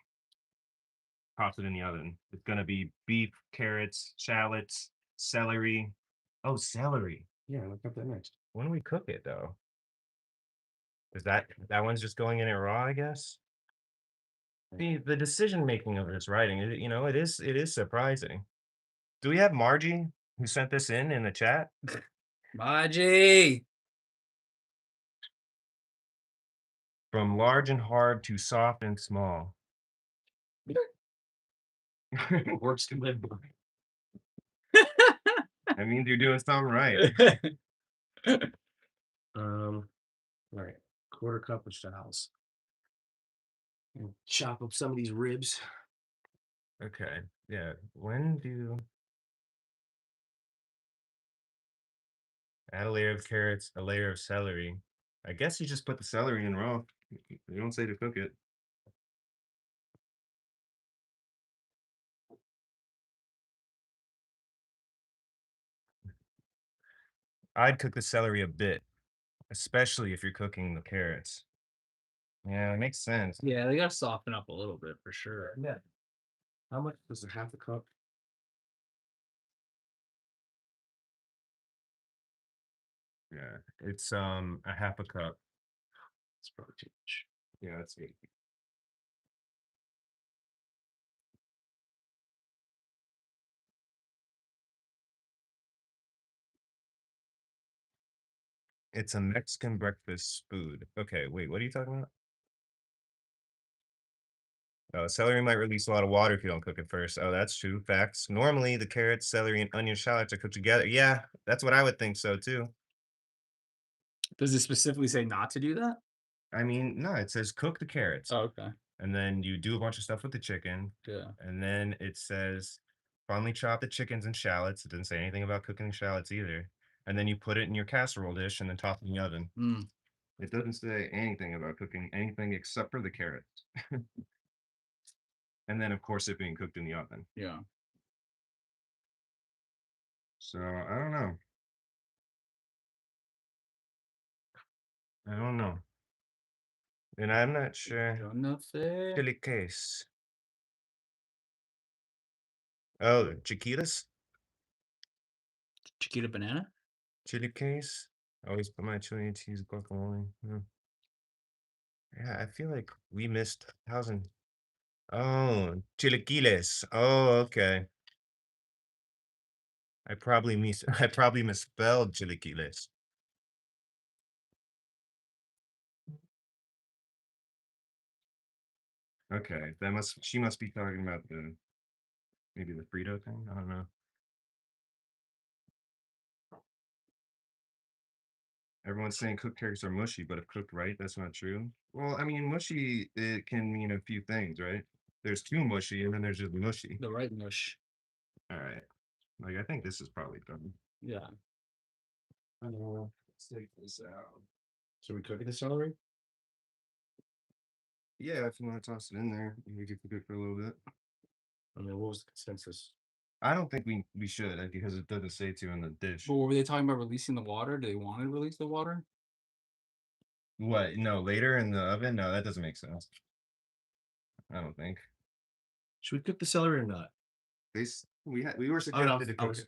Toss it in the oven. It's gonna be beef, carrots, shallots, celery. Oh, celery. Yeah, look up that next. When do we cook it though? Is that one's just going in it raw, I guess? See, the decision making of this writing, it is surprising. Do we have Margie who sent this in the chat? Maji! From large and hard to soft and small. Works can live by. That means you're doing something right. All right, quarter cup of shallots. And chop up some of these ribs. Okay. Yeah. When do add a layer of carrots, a layer of celery? I guess you just put the celery in raw. You don't say to cook it. I'd cook the celery a bit, especially if you're cooking the carrots. Yeah, it makes sense. Yeah, they gotta soften up a little bit for sure. Yeah. How much does a half a cup? Yeah, it's a half a cup. It's probably too much. Yeah, that's good. It's a Mexican breakfast food. Okay, wait, what are you talking about? Oh, celery might release a lot of water if you don't cook it first. Oh, that's true. Facts. Normally, the carrots, celery, and onion shallots are cooked together. Yeah, that's what I would think so too. Does it specifically say not to do that? I mean, no, it says cook the carrots, Oh, okay. and then you do a bunch of stuff with the chicken, Yeah. and then it says finely chop the chickens and shallots. It didn't say anything about cooking shallots either. And then you put it in your casserole dish and then toss it in the oven. Mm. It doesn't say anything about cooking anything except for the carrots. And then, of course, it being cooked in the oven. Yeah. So I don't know. I don't know. And I'm not sure. Nothing. Chili case. Oh, chiquitas? Chiquita banana? Chili case? I always put my chili and cheese guacamole. Yeah, I feel like we missed 1,000. Oh, chilaquiles. Oh, okay. I probably misspelled chilaquiles. Okay, she must be talking about maybe the Frito thing. I don't know. Everyone's saying cooked carrots are mushy, but if cooked right, that's not true. Well, I mean, mushy, it can mean a few things, right? There's too mushy, and then there's just mushy. The right mush. All right. Like, I think this is probably done. Yeah. Let's take this out. So we cooking the celery? Yeah, if you want to toss it in there, we could cook it for a little bit. I mean, what was the consensus? I don't think we should because it doesn't say to in the dish. But were they talking about releasing the water? Do they want to release the water? What? No, later in the oven? No, that doesn't make sense. I don't think. Should we cook the celery or not? We were I mean, suggested to cook it.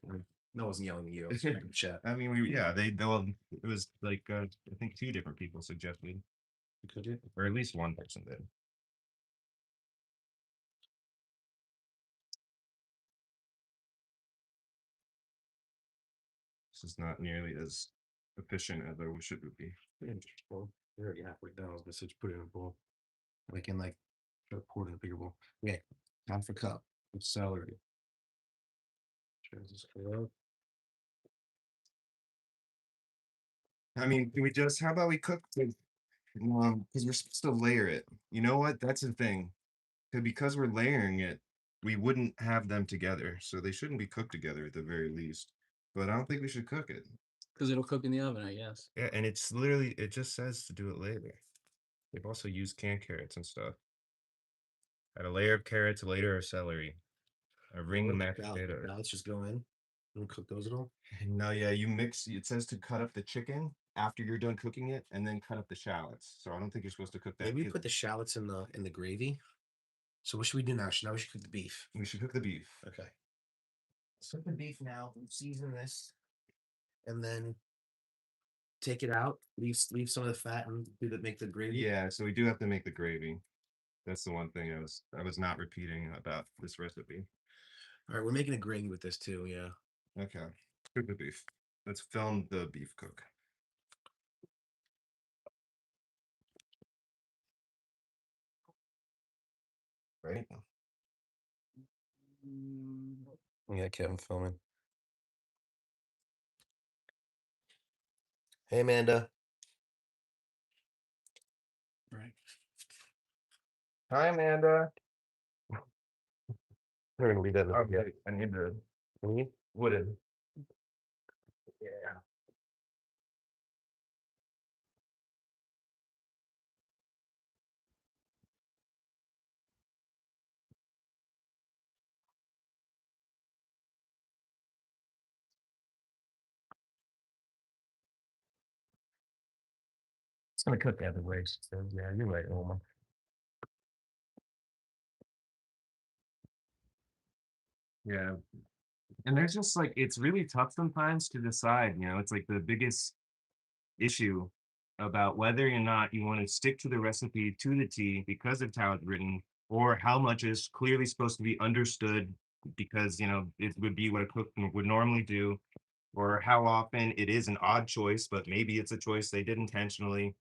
no one's yelling at you. I was in the chat. I mean, it was like I think 2 different people suggested, We cook it. or at least one person did. This is not nearly as efficient as I wish it would be. Well, we're already halfway down. I was gonna say just put it in a bowl. We can like try to pour it in a bigger bowl. Okay, half a cup of celery. Try this out. I mean, can we just, how about we cook the, because we're supposed to layer it. You know what? That's the thing. Because we're layering it, we wouldn't have them together. So they shouldn't be cooked together at the very least. But I don't think we should cook it. Because it'll cook in the oven, I guess. Yeah, and it's literally, it just says to do it later. They've also used canned carrots and stuff. Add a layer of carrots, a layer of celery. A ring of mashed potatoes. Now let's just go in and cook those at all. No, yeah, you mix. It says to cut up the chicken after you're done cooking it, and then cut up the shallots. So I don't think you're supposed to cook that. Maybe we put the shallots in the gravy. So what should we do now? Now we should cook the beef. We should cook the beef. Okay. Let's cook the beef now. Season this, and then take it out. Leave some of the fat and make the gravy. Yeah, so we do have to make the gravy. That's the one thing I was not repeating about this recipe. All right, we're making a gravy with this too. Yeah. Okay, cook the beef. Let's film the beef cook. Right. Yeah, Kevin filming. Hey, Amanda. Right. Hi, Amanda. We're gonna leave that. Okay, I need the wooden. Yeah. It's gonna cook the other way. So yeah, you're right, Oma. Yeah. And there's just like, it's really tough sometimes to decide, it's like the biggest issue about whether or not you want to stick to the recipe to the T because of how it's written, or how much is clearly supposed to be understood because, it would be what a cook would normally do, or how often it is an odd choice, but maybe it's a choice they did intentionally.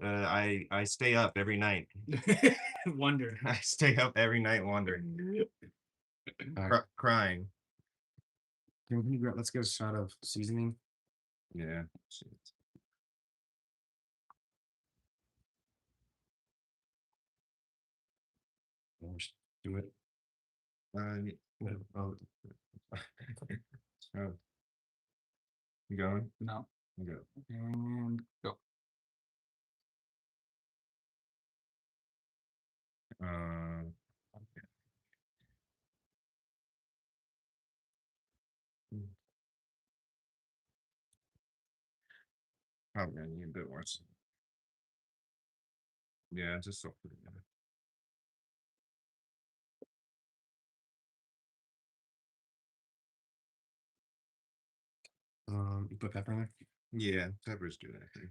I stay up every night. Wonder. I stay up every night wondering, crying. Let's get a shot of seasoning. Yeah. Just do it. Oh. Oh. You going? No. You go. And go. Okay. Probably gonna need a bit worse. Yeah, just so put it in. You put pepper in there. Yeah, peppers do that thing.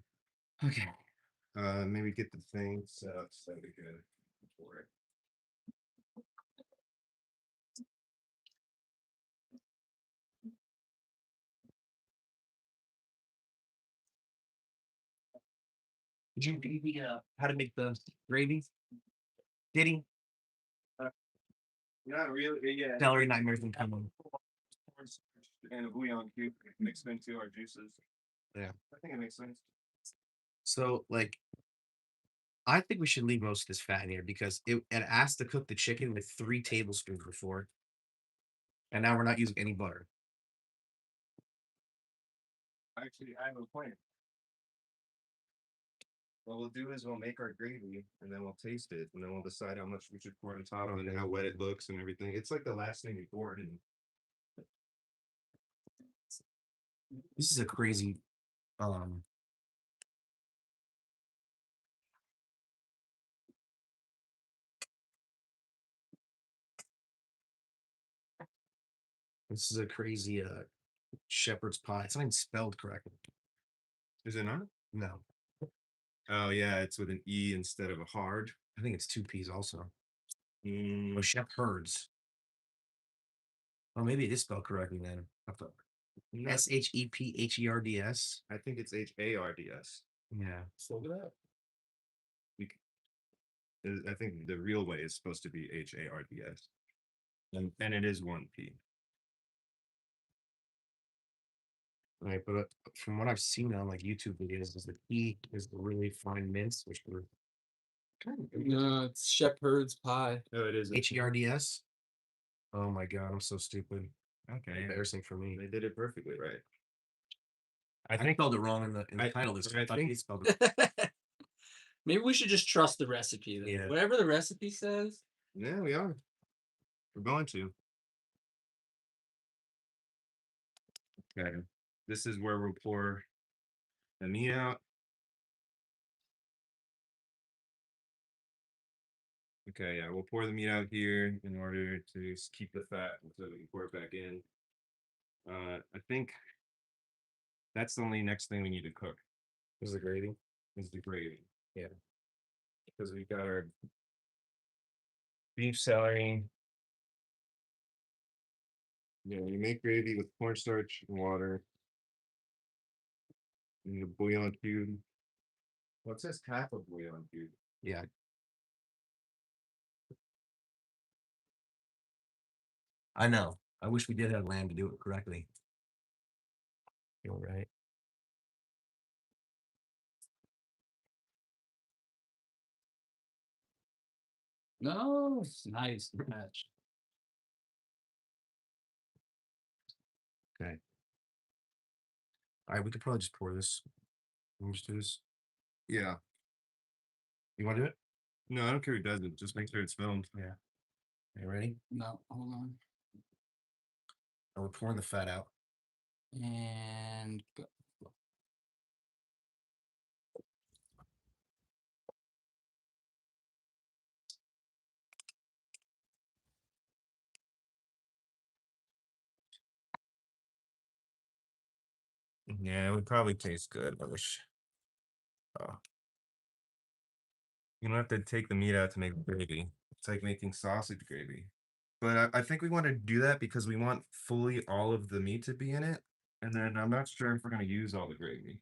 Okay. Maybe get the thing set up so we good for it. Did you read the how to make the gravy? Did he? Not really, yeah. Celery nightmares and coming. And a bouillon cube mixed into our juices. Yeah. I think it makes sense. So like, I think we should leave most of this fat in here because it asked to cook the chicken with 3 tablespoons before, and now we're not using any butter. Actually, I have a plan. What we'll do is we'll make our gravy and then we'll taste it and then we'll decide how much we should pour on top of it and how wet it looks and everything. It's like the last thing we pour it in. This is a crazy this is a crazy shepherd's pie. It's not even spelled correctly. Is it not? No. Oh yeah, it's with an E instead of a hard. I think it's 2 P's also. Mm, Or Shephards. Or maybe it is spelled correctly then. Not- Shepherds. I think it's HARDS. Yeah. Slow it up. I think the real way is supposed to be HARDS. And it is 1P. Right, but from what I've seen on like YouTube videos, is the P is the really fine mints, which were kind of No, it's Shepherd's pie. Oh, it is. HERDS. Oh my god, I'm so stupid. Okay. Embarrassing for me. They did it perfectly right. I think spelled it wrong in the I- title. This I I thought think- he spelled it. Maybe we should just trust the recipe then. Yeah. Whatever the recipe says. Yeah, we are. We're going to. Okay. This is where we'll pour the meat out. Okay, yeah, we'll pour the meat out here in order to keep the fat so we can pour it back in. I think that's the only next thing we need to cook Is the gravy? is the gravy. Yeah. Because we got our beef celery. Yeah, you make gravy with cornstarch and water. And the bouillon cube. Well, it says half a bouillon cube. Yeah. I know. I wish we did have lamb to do it correctly. You're right. No, it's nice match. Okay. All right, we could probably just pour this. We'll just do this. Yeah. You want to do it? No, I don't care who does it. Just make sure it's filmed. Yeah. Are you ready? No, hold on. Oh, we're pouring the fat out. And go. Yeah, it would probably taste good. I wish. Oh. You don't have to take the meat out to make gravy. It's like making sausage gravy. But I think we want to do that because we want fully all of the meat to be in it. And then I'm not sure if we're going to use all the gravy.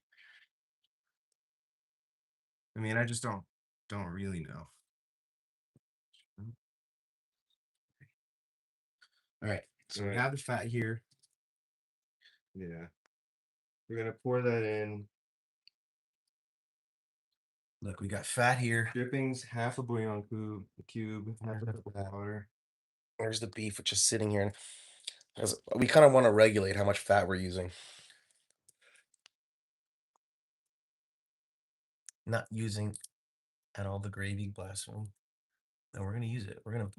I mean, I just don't really know. All right. So we Alright. have the fat here. Yeah. We're going to pour that in. Look, we got fat here. Drippings, half a bouillon cube, half a cup of water. There's the beef, which is sitting here. We kind of want to regulate how much fat we're using. Not using at all the gravy blasphemy. No, we're gonna use it. We're gonna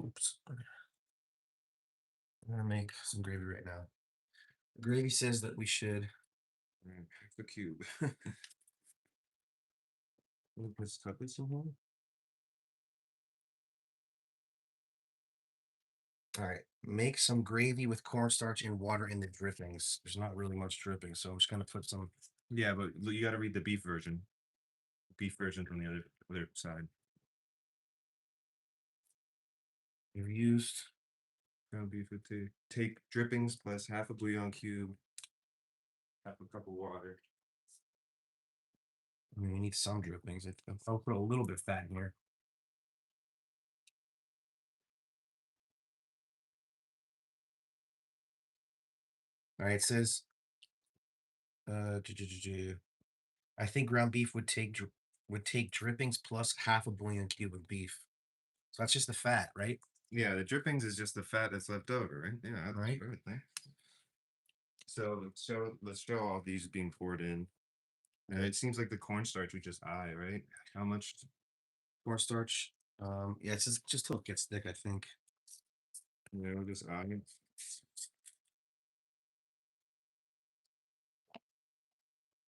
make some gravy right now. The gravy says that we should Half a cube. Let's cut this in. all right, make some gravy with cornstarch and water in the drippings. There's not really much dripping, so I'm just gonna put some. Yeah, but you got to read the beef version. Beef version from the other side. We've used Ground beef would take drippings plus half a bouillon cube, half a cup of water. I mean, we need some drippings. I'll put a little bit of fat in here. All right, it says, I think ground beef would take drippings plus half a bouillon cube of beef. So that's just the fat, right? Yeah, the drippings is just the fat that's left over, right? Yeah, that's Right. right there. So let's show all these being poured in. It seems like the cornstarch would just right? How much? Cornstarch. Yeah, it's just till it gets thick, I think. Yeah, we'll just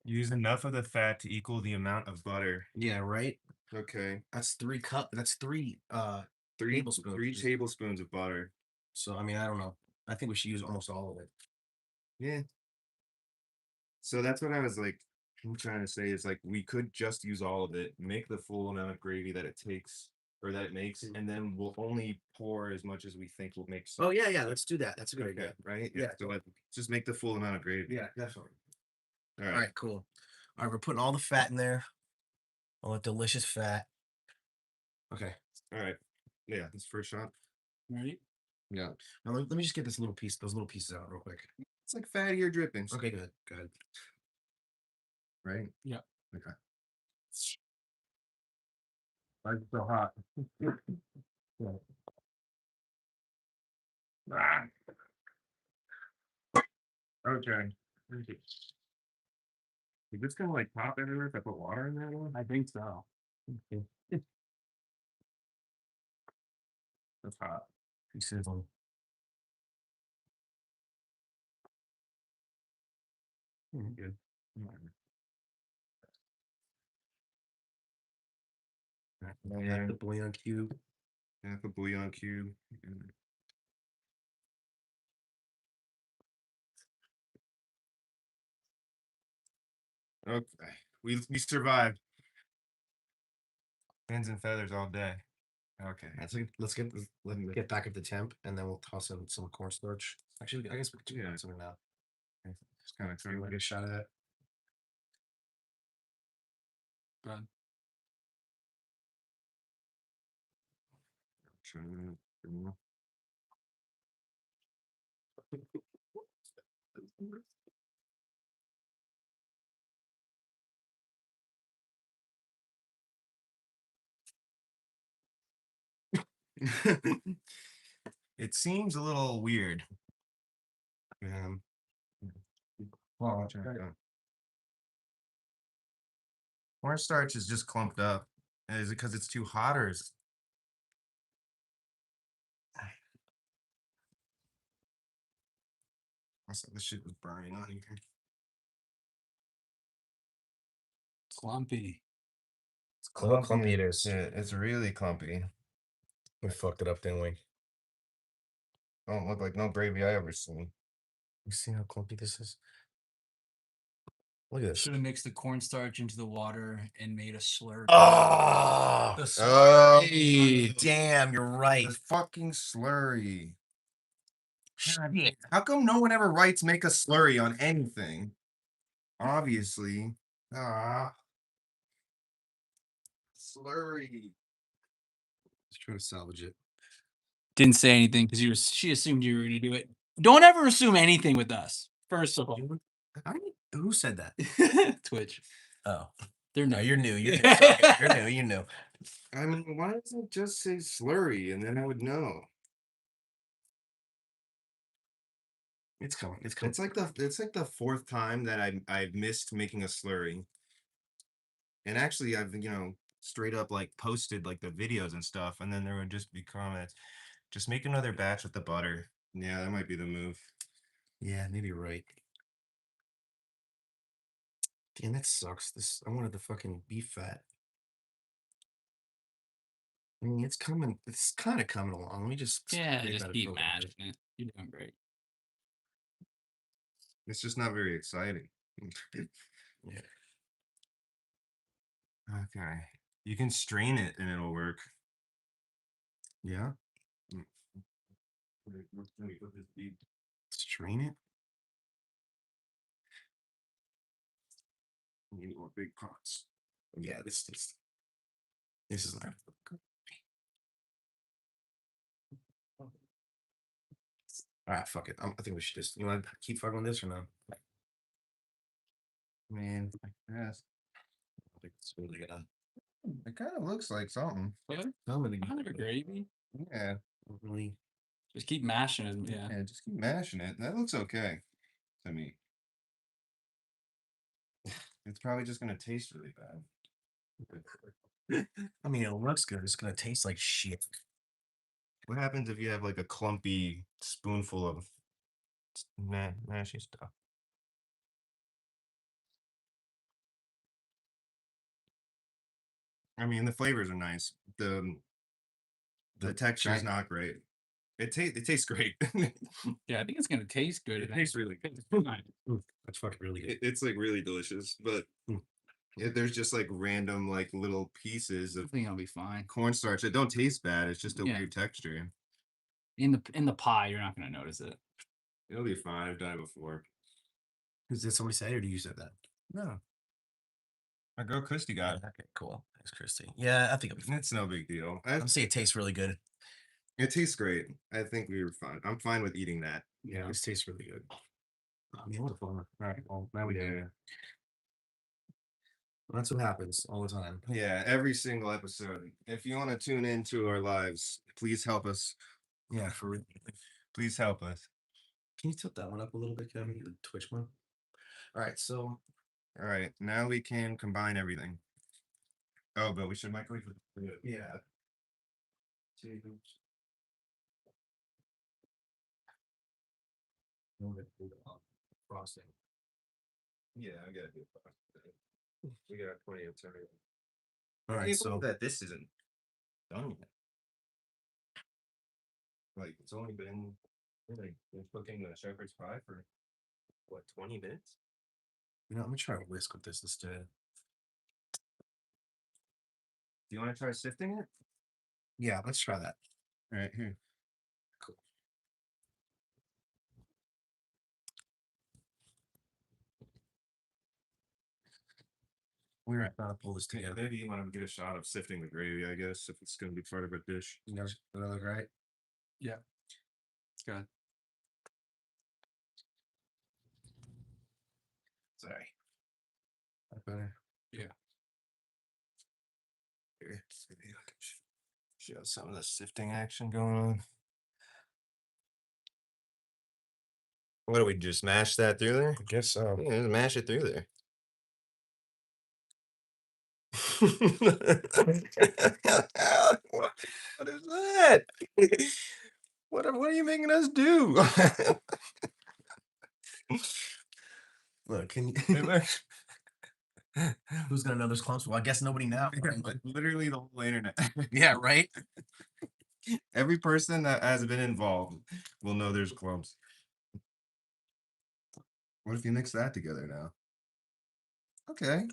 Use enough of the fat to equal the amount of butter. Yeah, right. Okay. That's 3 cup. That's three Tablespoons. tablespoons. 3 tablespoons of butter. So I mean, I don't know. I think we should use almost all of it. Yeah. So that's what I was like. I'm trying to say is like we could just use all of it, make the full amount of gravy that it takes, or that it makes, and then we'll only pour as much as we think will make sense. Oh yeah, let's do that. That's a good idea. Right? Yeah. So just make the full amount of gravy. Yeah, definitely. All All right. right, cool. All right, we're putting all the fat in there. All that delicious fat. Okay. All right. Yeah, this first shot. Ready? Yeah. Now let me just get those little pieces out real quick. It's like fatty or drippings. Okay, good. Good. Right? Yeah. Okay. Why is it so hot? Yeah. Ah. Okay. Is this gonna like pop everywhere if I put water in that one? I think so. Okay. That's hot. You sizzling. Good. Add the bouillon cube. Half a bouillon cube. Okay. We survived. Fins and feathers all day. Okay. Let's get back up to temp, and then we'll toss in some cornstarch. Actually, I guess we could do that something now. Just kind of See what I get a shot at. Good. It seems a little weird. Well, cornstarch is just clumped up. Is it because it's too hot, or is this shit was burning on here? Clumpy. It's clumpy it is. Yeah, it's really clumpy. We fucked it up, didn't we? Don't look like no gravy I ever seen. You see how clumpy this is? Look at this. Should have mixed the cornstarch into the water and made a slurry. Oh, The slurry. Damn, you're right. The fucking slurry. Shit. How come no one ever writes make a slurry on anything? Obviously. Slurry. Let's try to salvage it. Didn't say anything because she assumed you were going to do it. Don't ever assume anything with us. First of all, Who said that? Twitch. Oh, They're no, new. you're new. You're new. Okay, you're new. You knew. I mean, why doesn't it just say slurry and then I would know? It's coming. It's coming. It's like the fourth time that I've missed making a slurry. And actually I've straight up like posted like the videos and stuff, and then there would just be comments. Just make another batch with the butter. Yeah, that might be the move. Yeah, maybe you're right. Damn, that sucks. I wanted the fucking beef fat. I mean, it's coming. It's kind of coming along. Let me just Just keep mashing it. You're doing great. It's just not very exciting. Yeah. Okay. You can strain it and it'll work. Yeah. Strain it. You need more big pots. Yeah, this is not. All right, fuck it. I think we should just. You want to keep fucking with this or no? Man, I guess. I think it's really gonna. It kind of looks like something. Kind of a gravy. Yeah. Really. Just keep mashing it. Yeah. Yeah, just keep mashing it. That looks okay to me. It's probably just gonna taste really bad. I mean, it looks good. It's gonna taste like shit. What happens if you have like a clumpy spoonful of mashy stuff? I mean, the flavors are nice. The texture is not great. It tastes great. Yeah, I think it's gonna taste good. It tastes really good. That's fucking really good. It's like really delicious, but If there's just like random like little pieces I of think I'll be fine. cornstarch that don't taste bad. It's just a Yeah. weird texture. In the pie, you're not gonna notice it. It'll be fine. I've done it before. Did somebody say, or do you said that? No. My girl Christy got it. Okay, cool. Thanks, Christy. Yeah, I think it'll be fine. It's no big deal. I'm saying it tastes really good. It tastes great. I think we were fine. I'm fine with eating that. Yeah, this tastes really good. I mean, what a bummer. All right, well, now we do. Yeah. That's what happens all the time. Yeah, every single episode. If you want to tune into our lives, please help us. Yeah, for real. Please help us. Can you tilt that one up a little bit, Kevin? The Twitch one. All right, so All right, now we can combine everything. Oh, but we should microwave it. yeah. Frosting. Yeah, I gotta do it. We got plenty of time. All right, so that this isn't done yet. Like it's only been cooking the shepherd's pie for what 20 minutes? let me try a whisk with this instead. Do you want to try sifting it? Yeah, let's try that. All right, here. Cool. We're trying to pull this together. Maybe you want to get a shot of sifting the gravy, I guess, if it's going to be part of a dish. You know, that look right? Yeah. It's good. Sorry. That better? Yeah. Here, maybe I can show some of the sifting action going on. What do we just mash that through there? I guess so. Yeah, just mash it through there. What is that? What are you making us do? Look, can you? It look- Who's gonna know there's clumps? Well, I guess nobody now. Literally the whole internet. Yeah, right. Every person that has been involved will know there's clumps. What if you mix that together now? Okay.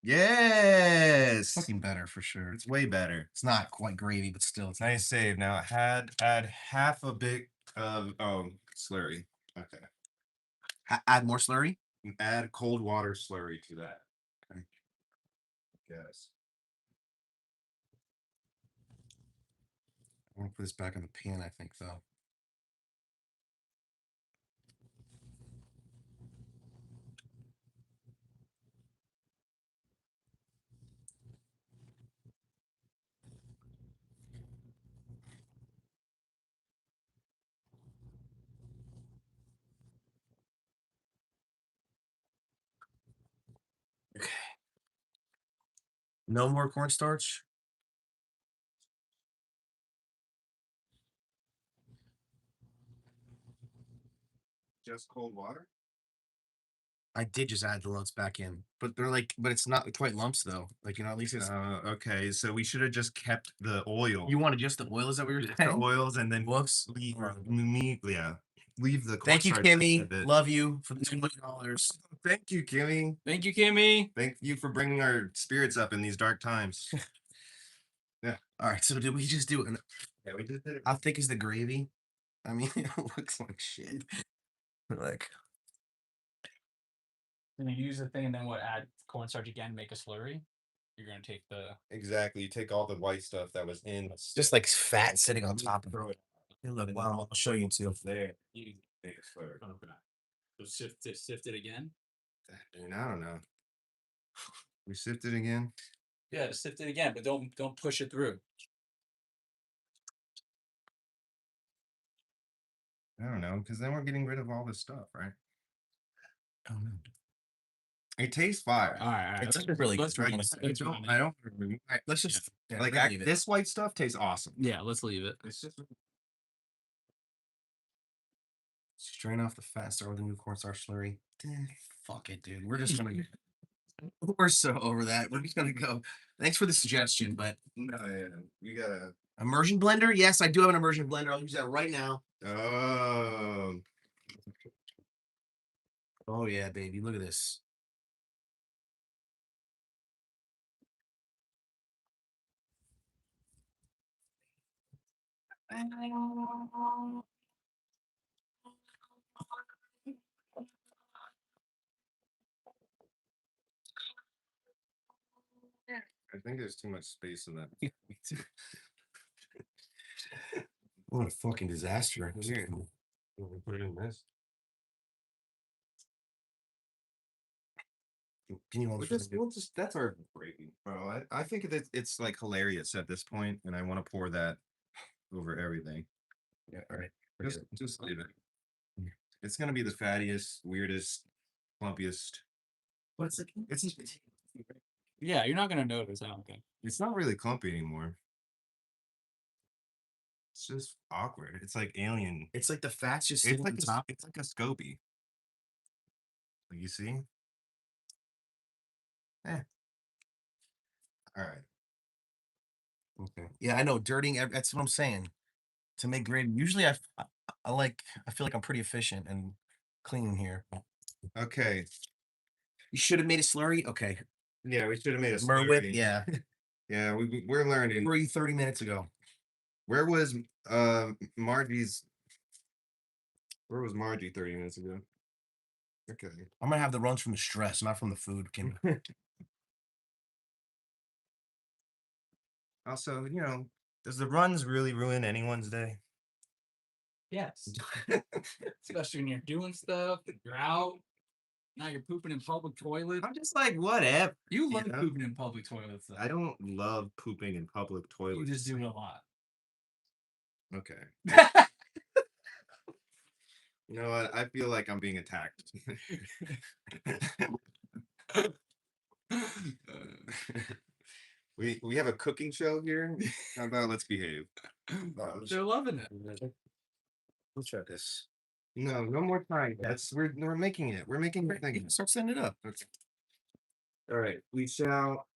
Yes. Fucking better for sure. It's way better. It's not quite gravy, but still, it's Nice save. Now add half a bit of slurry. Okay. Add more slurry. Add cold water slurry to that. Okay. Yes. I want to put this back in the pan. I think though. Okay. No more cornstarch. Just cold water? I did just add the lumps back in, but but it's not quite lumps though. Like at least it's. Okay, so we should have just kept the oil. You wanted just the oil? Is that what you're The saying? oils and then Whoops. leave the Thank you, cornstarch a Kimmy. bit. Love you for the $2 million. Thank you, Kimmy. Thank you, Kimmy. Thank you for bringing our spirits up in these dark times. All right, so did we just do it? Yeah, we just did it. How thick is the gravy? I mean, it looks like shit. Like, And you use the thing, and then add cornstarch again, make a slurry. You're gonna take the. Exactly. You take all the white stuff that was in. just like fat sitting on top of Throw it it. Look, wow, I'll show you too. there. You make a slurry. So sift it again. Dude, I don't know. We sift it again. Yeah, just sift it again, but don't push it through. I don't know, because then we're getting rid of all this stuff, right? Oh no. It tastes fire. All right. It's Let's really let's good. run it. Let's run it. I don't. Let's just Like leave it. this white stuff tastes awesome. Yeah, let's leave it. It's just strain off the fat, start with a new cornstarch slurry. Fuck it, dude. We're just gonna. We're so over that. We're just gonna go. Thanks for the suggestion, but no, yeah, you gotta. immersion blender. Yes, I do have an immersion blender. I'll use that right now. Oh, Oh yeah, baby. Look at this. I think there's too much space in that. What a fucking disaster. Here. We'll put it in this. Can you hold We'll just that's our breaking, bro. I think it's like hilarious at this point, and I want to pour that over everything. Yeah, all right. Just leave it. It's gonna be the fattiest, weirdest, plumpiest. What's it? It's Yeah, you're not gonna notice. I don't think. it's not really clumpy anymore. It's just awkward. It's like alien. It's like the fat's just It's sitting like on top. it's like a Scoby. Like you see? Eh. All right. Okay. Yeah, I know. Dirtying. That's what I'm saying. To make gravy. Usually, I like. I feel like I'm pretty efficient and clean here. Okay. You should have made a slurry. Okay. Yeah, we should have made a Merwith. slurry. Yeah. Yeah, we're learning. Where were you 30 minutes ago? Where was Margie's? Where was Margie 30 minutes ago? Okay. I'm gonna have the runs from the stress, not from the food, Kim. Also, does the runs really ruin anyone's day? Yes. Especially when you're doing stuff, you're out. Now you're pooping in public toilets. I'm just like, whatever. You love know? pooping in public toilets, though. I don't love pooping in public toilets. You just do it a lot. Okay. You know what? I feel like I'm being attacked. We have a cooking show here. How about let's behave? They're loving it. Let's try this. No more time. We're making it. We're making the thing. Start setting it up. Okay. All right. We shall.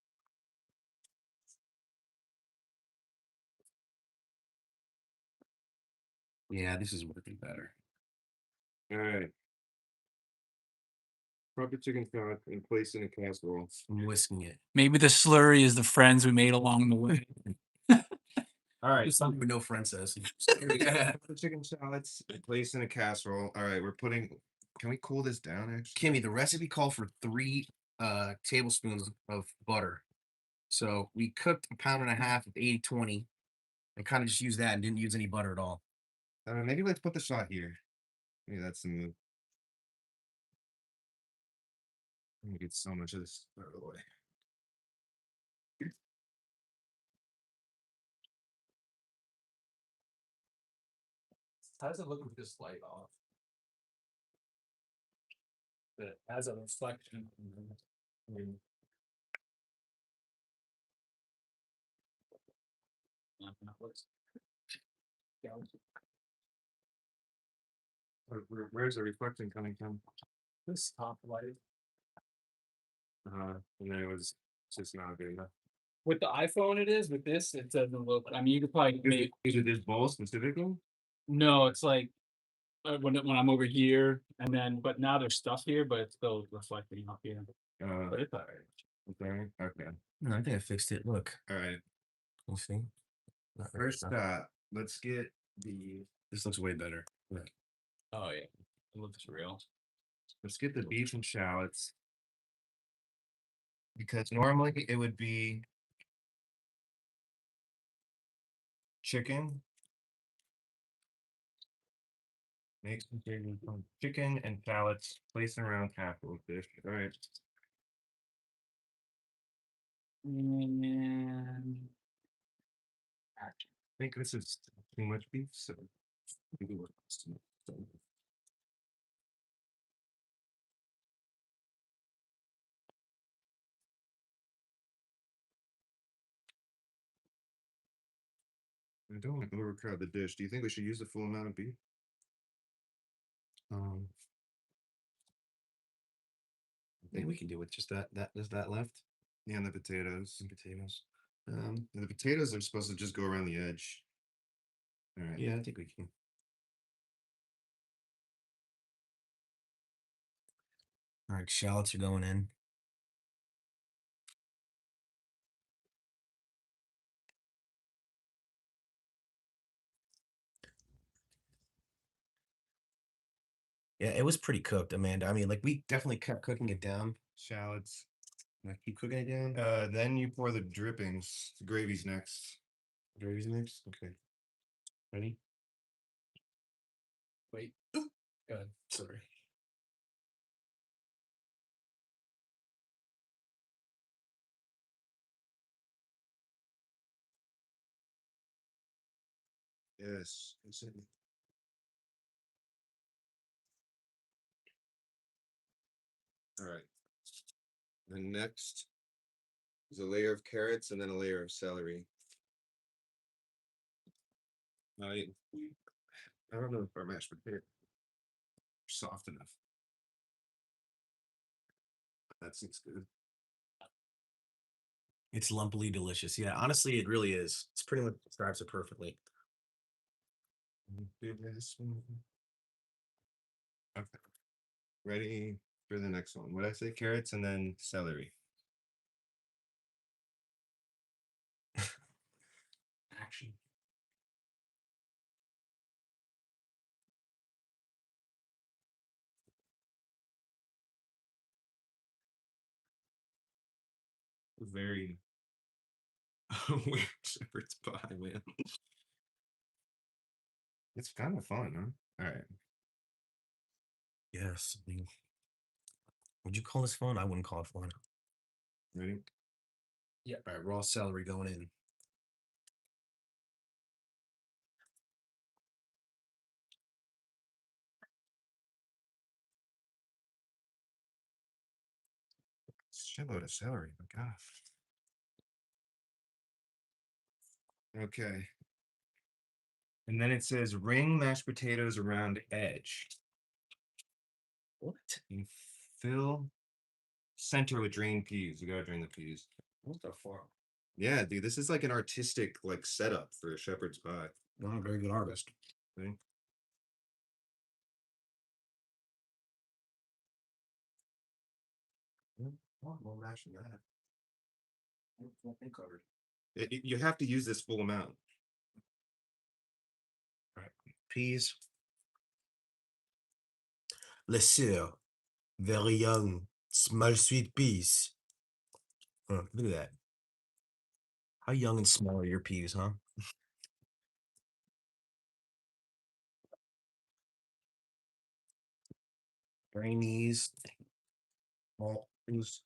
Yeah, this is working better. All right. Proper chicken stock and place in a casserole. I'm whisking it. Maybe the slurry is the friends we made along the way. All right. Just something no friend says. The chicken shallots placed in a casserole. All right, we're putting. Can we cool this down? Actually, Kimmy, the recipe called for 3 tablespoons of butter. So we cooked 1.5 pounds of 80/20 and kind of just used that and didn't use any butter at all. maybe let's put the shot here. Maybe that's the move. I'm gonna get so much of this out of the way. How does it look with this light off? It has a reflection. I mean, Where's the reflection coming from? this top light. And then it was just not good enough. With the iPhone, it is. With this, it doesn't look. I mean, you could probably make. Is it this bowl specifically? No, it's like when I'm over here, and then but now there's stuff here, but it's still reflecting up here. But it's alright. Okay. No, I think I fixed it. Look. All right. We'll see. Not very First, stuff. let's get the. This looks way better. Oh yeah, it looks real. Let's get the beef and shallots. Because normally it would be chicken. Make some chicken and shallots, place around casserole dish. All right. And I think this is too much beef, so maybe we'll I don't want to overcrowd the dish. Do you think we should use the full amount of beef? I think we can do with just that. Is that left? Yeah, and the potatoes. Some potatoes. And the potatoes are supposed to just go around the edge. All right. Yeah, I think we can. All right, shallots are going in. Yeah, it was pretty cooked, Amanda. I mean, like we definitely kept cooking it down. Shallots. I keep cooking it down. Then you pour the drippings. The gravy's next. Gravy's next. Okay. Ready? Wait. Good. Sorry. Yes. All right. And next is a layer of carrots and then a layer of celery. I don't know if our mashed potatoes are soft enough. That seems good. It's lumpily delicious. Yeah, honestly, it really is. It's pretty much describes it perfectly. Do this one. Okay. Ready for the next one. What did I say? Carrots and then celery. Action. Very weird shepherd's pie, man. It's kind of fun, huh? All right. Yes. I mean, would you call this fun? I wouldn't call it fun. Ready? Yeah. All right, raw celery going in. Shitload of celery. My gosh. Okay. And then it says ring mashed potatoes around edge. What? You fill center with drained peas. You gotta drain the peas. What the fuck? Yeah, dude, this is like an artistic like setup for a shepherd's pie. I'm a very good artist. See? More mash than that. Nothing covered. You have to use this full amount. All right, peas. Les sœurs, very young, small sweet peas. Look at that. How young and small are your peas, huh? Drain these. All things.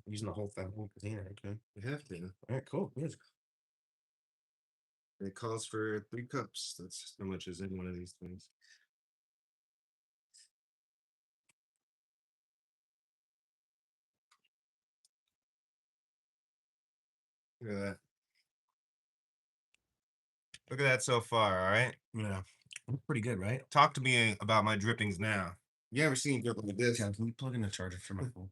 Using the whole thing, whole container. Okay. You have to. All right, cool. Yes. It calls for 3 cups. That's how much is in one of these things. Look at that. Look at that so far, all right? Yeah. Pretty good, right? Talk to me about my drippings now. You ever seen dripping like this? Yeah, can you plug in the charger for my phone?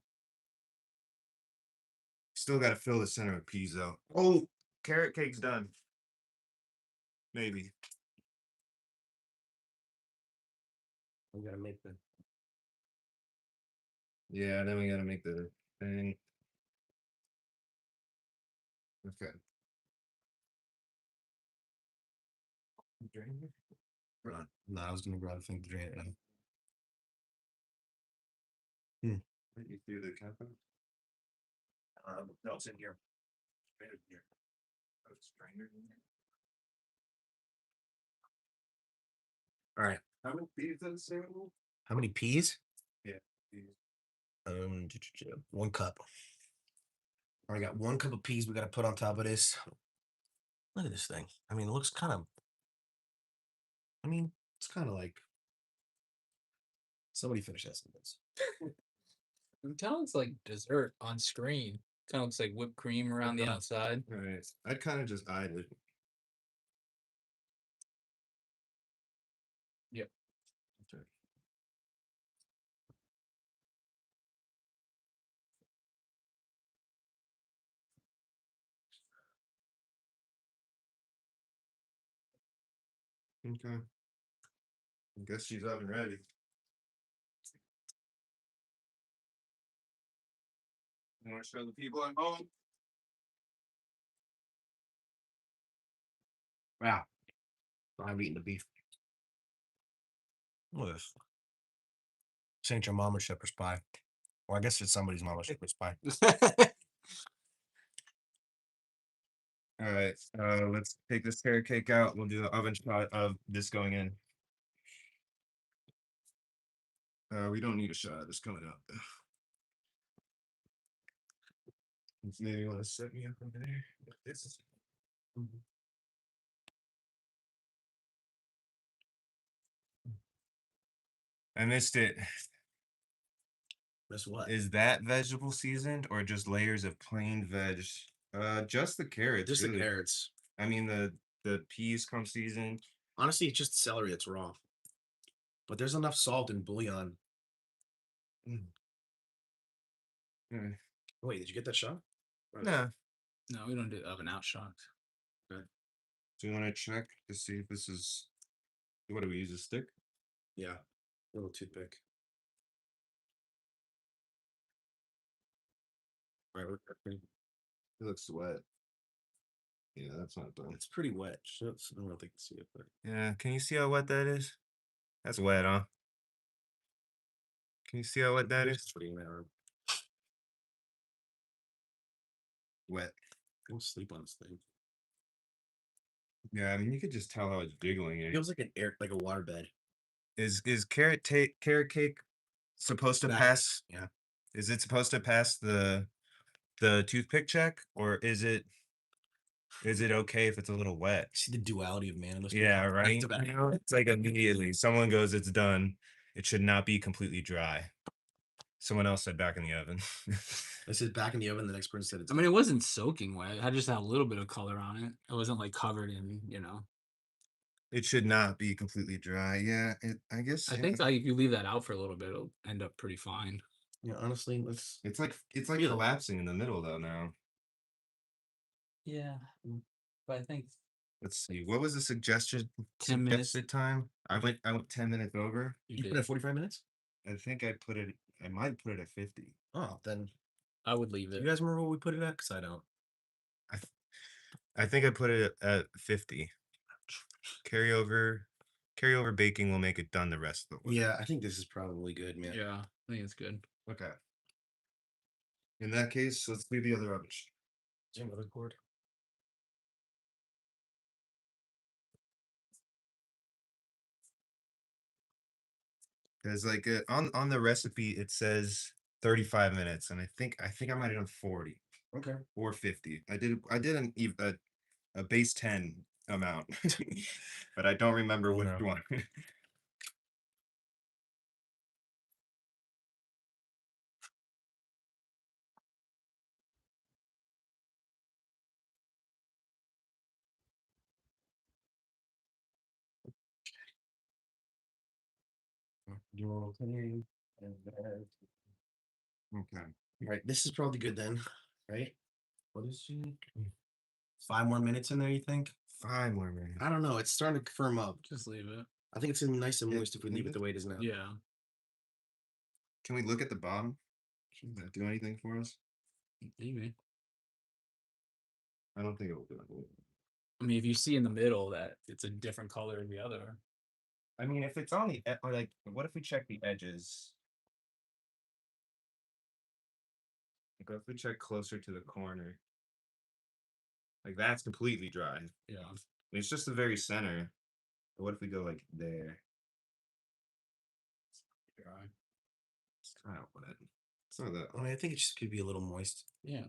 Still got to fill the center with peas, though. Oh, carrot cake's done. Maybe. We gotta make the. Yeah, then we got to make the thing. Okay. Drain it? Hold on. No, I was gonna grab a thing to drain it now. Hmm. You threw the cap out? No, it's in here. Right in here. Oh, it's strainer in there? All right. How many peas does it say? How many peas? Yeah. Peas. 1 cup. I got 1 cup of peas we gotta put on top of this. Look at this thing. I mean, it looks kind of. I mean, it's kind of like. Somebody finish that sentence. It sounds like dessert on screen. Kind of looks like whipped cream around the outside. All right. I kind of just eyed it. Yep. Okay. Okay. I guess she's up and ready. You want to show the people at home? Wow. I'm eating the beef. Look at this. Saint your mama's shepherd's pie. Well, I guess it's somebody's mama's shepherd's pie. All right, let's take this carrot cake out. We'll do the oven shot of this going in. We don't need a shot of this coming out. Maybe you want to set me up over there. This is. I missed it. That's what? Is that vegetable seasoned or just layers of plain veg? Just the carrots. Just really. the carrots. I mean the peas come seasoned. Honestly, it's just celery that's raw. But there's enough salt and bouillon. Mm. Wait, did you get that shot? No. No, we don't do oven out shots. Do you want to check to see if this is? What do we use? A stick? Yeah, little toothpick. Right, It looks wet. Yeah, that's not done. it's pretty wet. I don't really think you see it, but Yeah, can you see how wet that is? That's wet, huh? Can you see how wet that is? Wet. Go sleep on this thing. Yeah, I mean you could just tell how it's jiggling. It feels like like a waterbed. Is carrot cake supposed to That- pass? Yeah. Is it supposed to pass the toothpick check, or is it okay if it's a little wet? See the duality of man in this. Yeah, right. to back. You know, it's like immediately someone goes, "It's done." It should not be completely dry. Someone else said back in the oven. I said back in the oven. The next person said it's. I mean, it wasn't soaking wet. I just had a little bit of color on it. It wasn't like covered in, It should not be completely dry. Yeah, I guess. I think like if you leave that out for a little bit, it'll end up pretty fine. Yeah, honestly, let's. It's like Feel it. collapsing in the middle though now. Yeah, but I think Let's see. What was the 10 minutes. suggested time? I went 10 minutes over. You put it at 45 minutes. I think I might put it at 50. Oh, then I would leave do it. you guys remember what we put it at? Because I don't. I think I put it at 50. Carryover baking will make it done the rest of the way. Yeah, I think this is probably good, man. Yeah, I think it's good. Okay. In that case, let's leave the other rubbish. Is there another cord? Because like on the recipe it says 35 minutes, and I think I might have done 40 Okay. or 50. I did a base 10 amount, but I don't remember Oh, which no. one. Okay. All right, this is probably good then, right? What is she? 5 more minutes in there, you think? 5 more minutes. I don't know. It's starting to firm up. Just leave it. I think it's gonna be nice and Yeah, moist if we leave leave it it. the way it is now. Yeah. Can we look at the bottom? Should that do anything for us? Maybe. I don't think it will do anything. I mean, if you see in the middle that it's a different color than the other. I mean, if it's on the or like, what if we check the edges? Like, what if we check closer to the corner? Like that's completely dry. Yeah. It's just the very center. But what if we go like there? Dry. It's kind of wet. It's not that. I mean, I think it just could be a little moist. Yeah.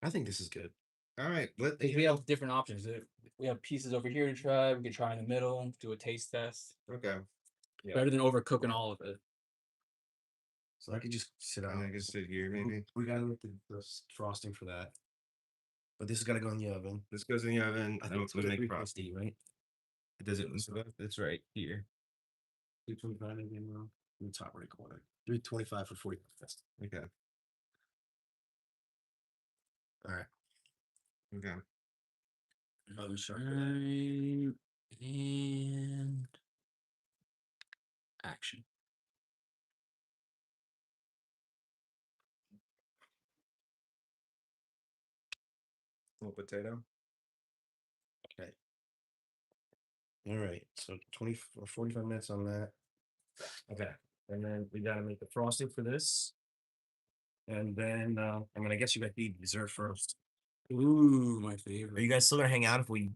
I think this is good. All right, We have different options. We have pieces over here to try. We could try in the middle, do a taste test. okay. Yeah. Better than overcooking all of it. So I could just sit out. And I can sit here maybe. We gotta look at the frosting for that. But this has got to go in the oven. This goes in the oven. I think it's we gonna make be frosting. frosty, right? Does it? It's right here. 325 again, wrong. In the top right corner. 325 for 40 fest. Okay. All right. Okay. Oven sharp. And action. Little potato. Okay. All right. So 20 or 45 minutes on that. Okay. And then we gotta make the frosting for this. And then I mean, I guess you got to eat dessert first. Ooh, my Are favorite. you guys still gonna hang out if we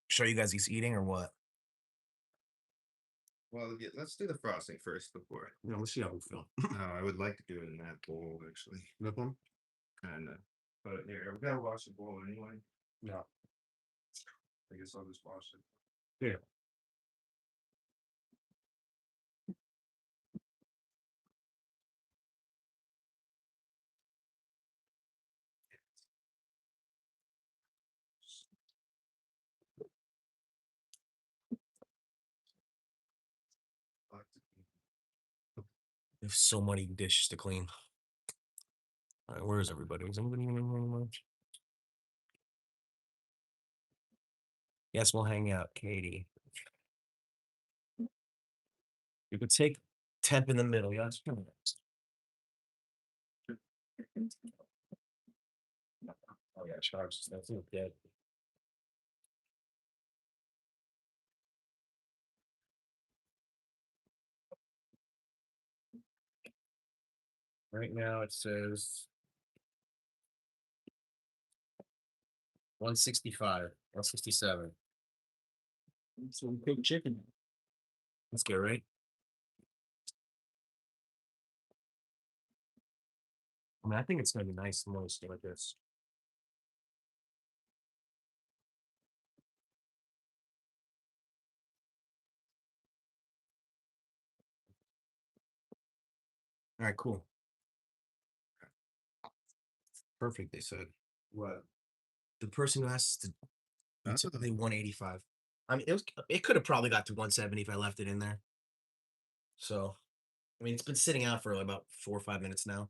show you guys he's eating or what? Well, yeah, let's do the frosting first before. No, let's see how we feel. I would like to do it in that bowl actually. That one? Kind of. But here, we gotta wash the bowl anyway. Yeah. I guess I'll just wash it. Yeah. We have so many dishes to clean. All right, where is everybody? Is anybody even in here anymore? Yes, we'll hang out, Katie. You could take temp in the middle, yeah. Oh yeah, Sharks. That's it. Dead. Right now it says 165, 167. So we cook chicken. That's good, right? I mean, I think it's gonna be nice and moist like this. All right, cool. Perfect, they said. What? The person who asked us to Oh. typically 185. I mean, it could have probably got to 170 if I left it in there. So, I mean, it's been sitting out for like about 4 or 5 minutes now.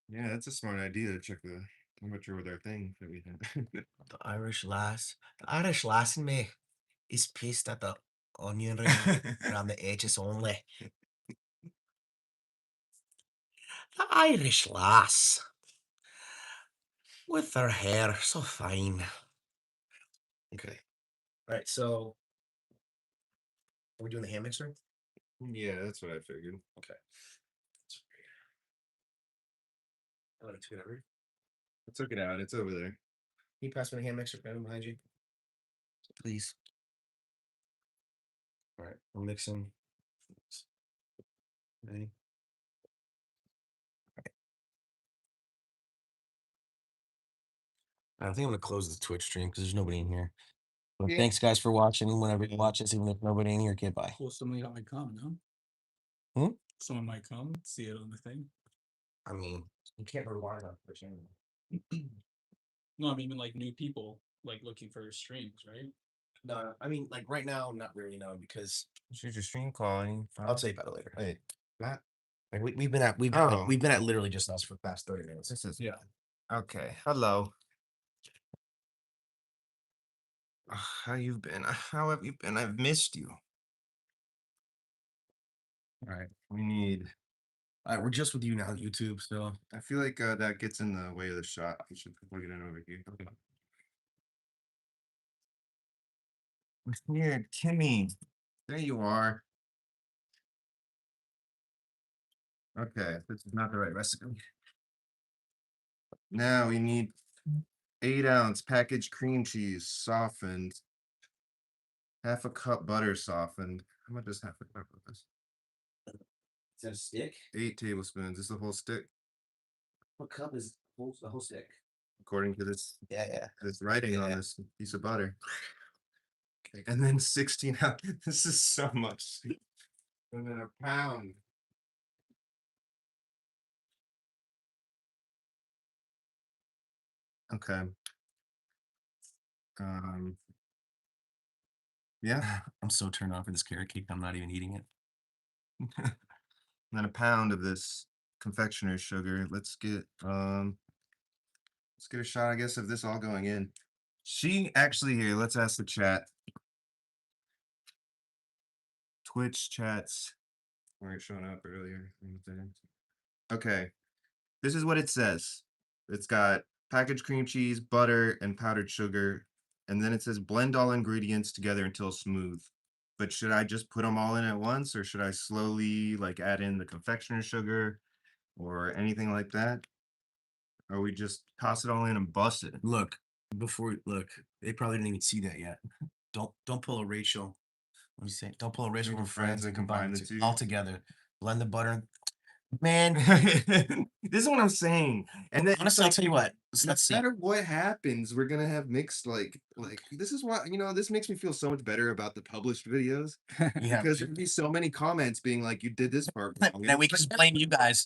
Yeah, that's a smart idea to check the temperature with our thing that we have. The Irish lass in me is pissed at the onion ring around the edges only. The Irish lass with her hair so fine. Okay. All right. So, are we doing the hand mixer? Yeah, that's what I figured. Okay. I like to get over. I took it out. It's over there. Can you pass me the hand mixer behind you? Please. All right. I'm mixing. Okay. I think I'm gonna close the Twitch stream because there's nobody in here. But Yeah. thanks guys for watching. Whenever you watch this, even if nobody in here, goodbye. Well, somebody might come, no? Hmm? Someone might come, see it on the thing. I mean, you can't rewind on Twitch anymore. No, I mean like new people like looking for streams, right? No, I mean like right now, not really no, because Should your stream calling? I'll tell you about it later. Wait, that Like we've been at Oh. we've been at literally just us for the past 30 minutes. this is Yeah. okay. Hello. How you been? How have you been? I've missed you. All right, we need. All right, we're just with you now on YouTube, so I feel like that gets in the way of the shot. We should plug it in over here. Okay. Here, Timmy. There you are. Okay, this is not the right recipe. Now we need 8-ounce packaged cream cheese softened. Half a cup butter softened. How much is half a cup of this? is that a stick? 8 tablespoons. Is the whole stick, What cup is the whole stick? according to this Yeah. this writing on Yeah. this piece of butter. Okay, and then 16 ounce. This is so much. And then a pound. Okay. Yeah. I'm so turned on for this carrot cake. I'm not even eating it. And then a pound of this confectioner's sugar. Let's get a shot, I guess, of this all going in. She actually here, let's ask the chat. Twitch chats weren't showing up earlier. Okay. This is what it says. It's got packaged cream cheese, butter, and powdered sugar. And then it says blend all ingredients together until smooth. but should I just put them all in at once, or should I slowly like add in the confectioner sugar or anything like that? Or we just toss it all in and bust it? Look, they probably didn't even see that yet. Don't pull a Rachel. What do you say? Don't pull a Rachel from Friends and combine the two all together. Blend the butter. Man, This is what I'm saying. And then honestly, I'll tell you what. no Let's see. matter what happens, we're gonna have mixed this is why this makes me feel so much better about the published videos Yeah, because there'd be so many comments being like, you did this part wrong. then we can just blame you guys.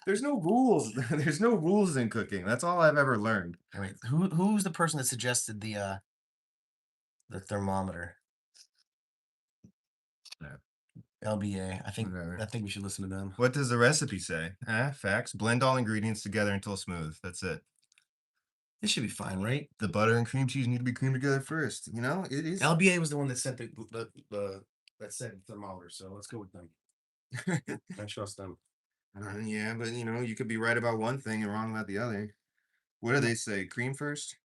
There's no rules. There's no rules in cooking. That's all I've ever learned. Wait, who's the person that suggested the thermometer? Yeah. LBA. I think Whatever. I think we should listen to them. What does the recipe say? Facts. Blend all ingredients together until smooth. That's it. This should be fine, right? The butter and cream cheese need to be creamed together first. It is. LBA was the one that sent that said thermometer, so let's go with them. I trust them. Yeah, but you could be right about one thing and wrong about the other. What do they say? Cream first?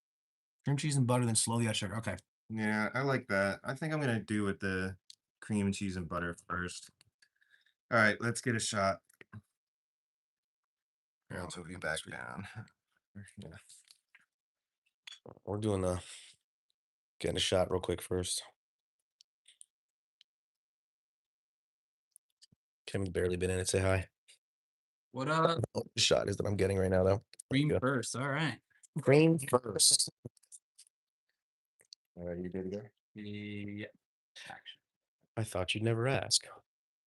Cream cheese and butter, then slowly add sugar. Okay. Yeah, I like that. I think I'm gonna do with the cream cheese and butter first. All right, let's get a shot. Here, I'll Move you back down. Yeah. We're doing getting a shot real quick first. Kevin's barely been in it. Say hi. What up? Oh, the shot is that I'm getting right now, though. Cream Go. first. All right. Cream first. All right, you good to go? Yeah. Action. I thought you'd never ask.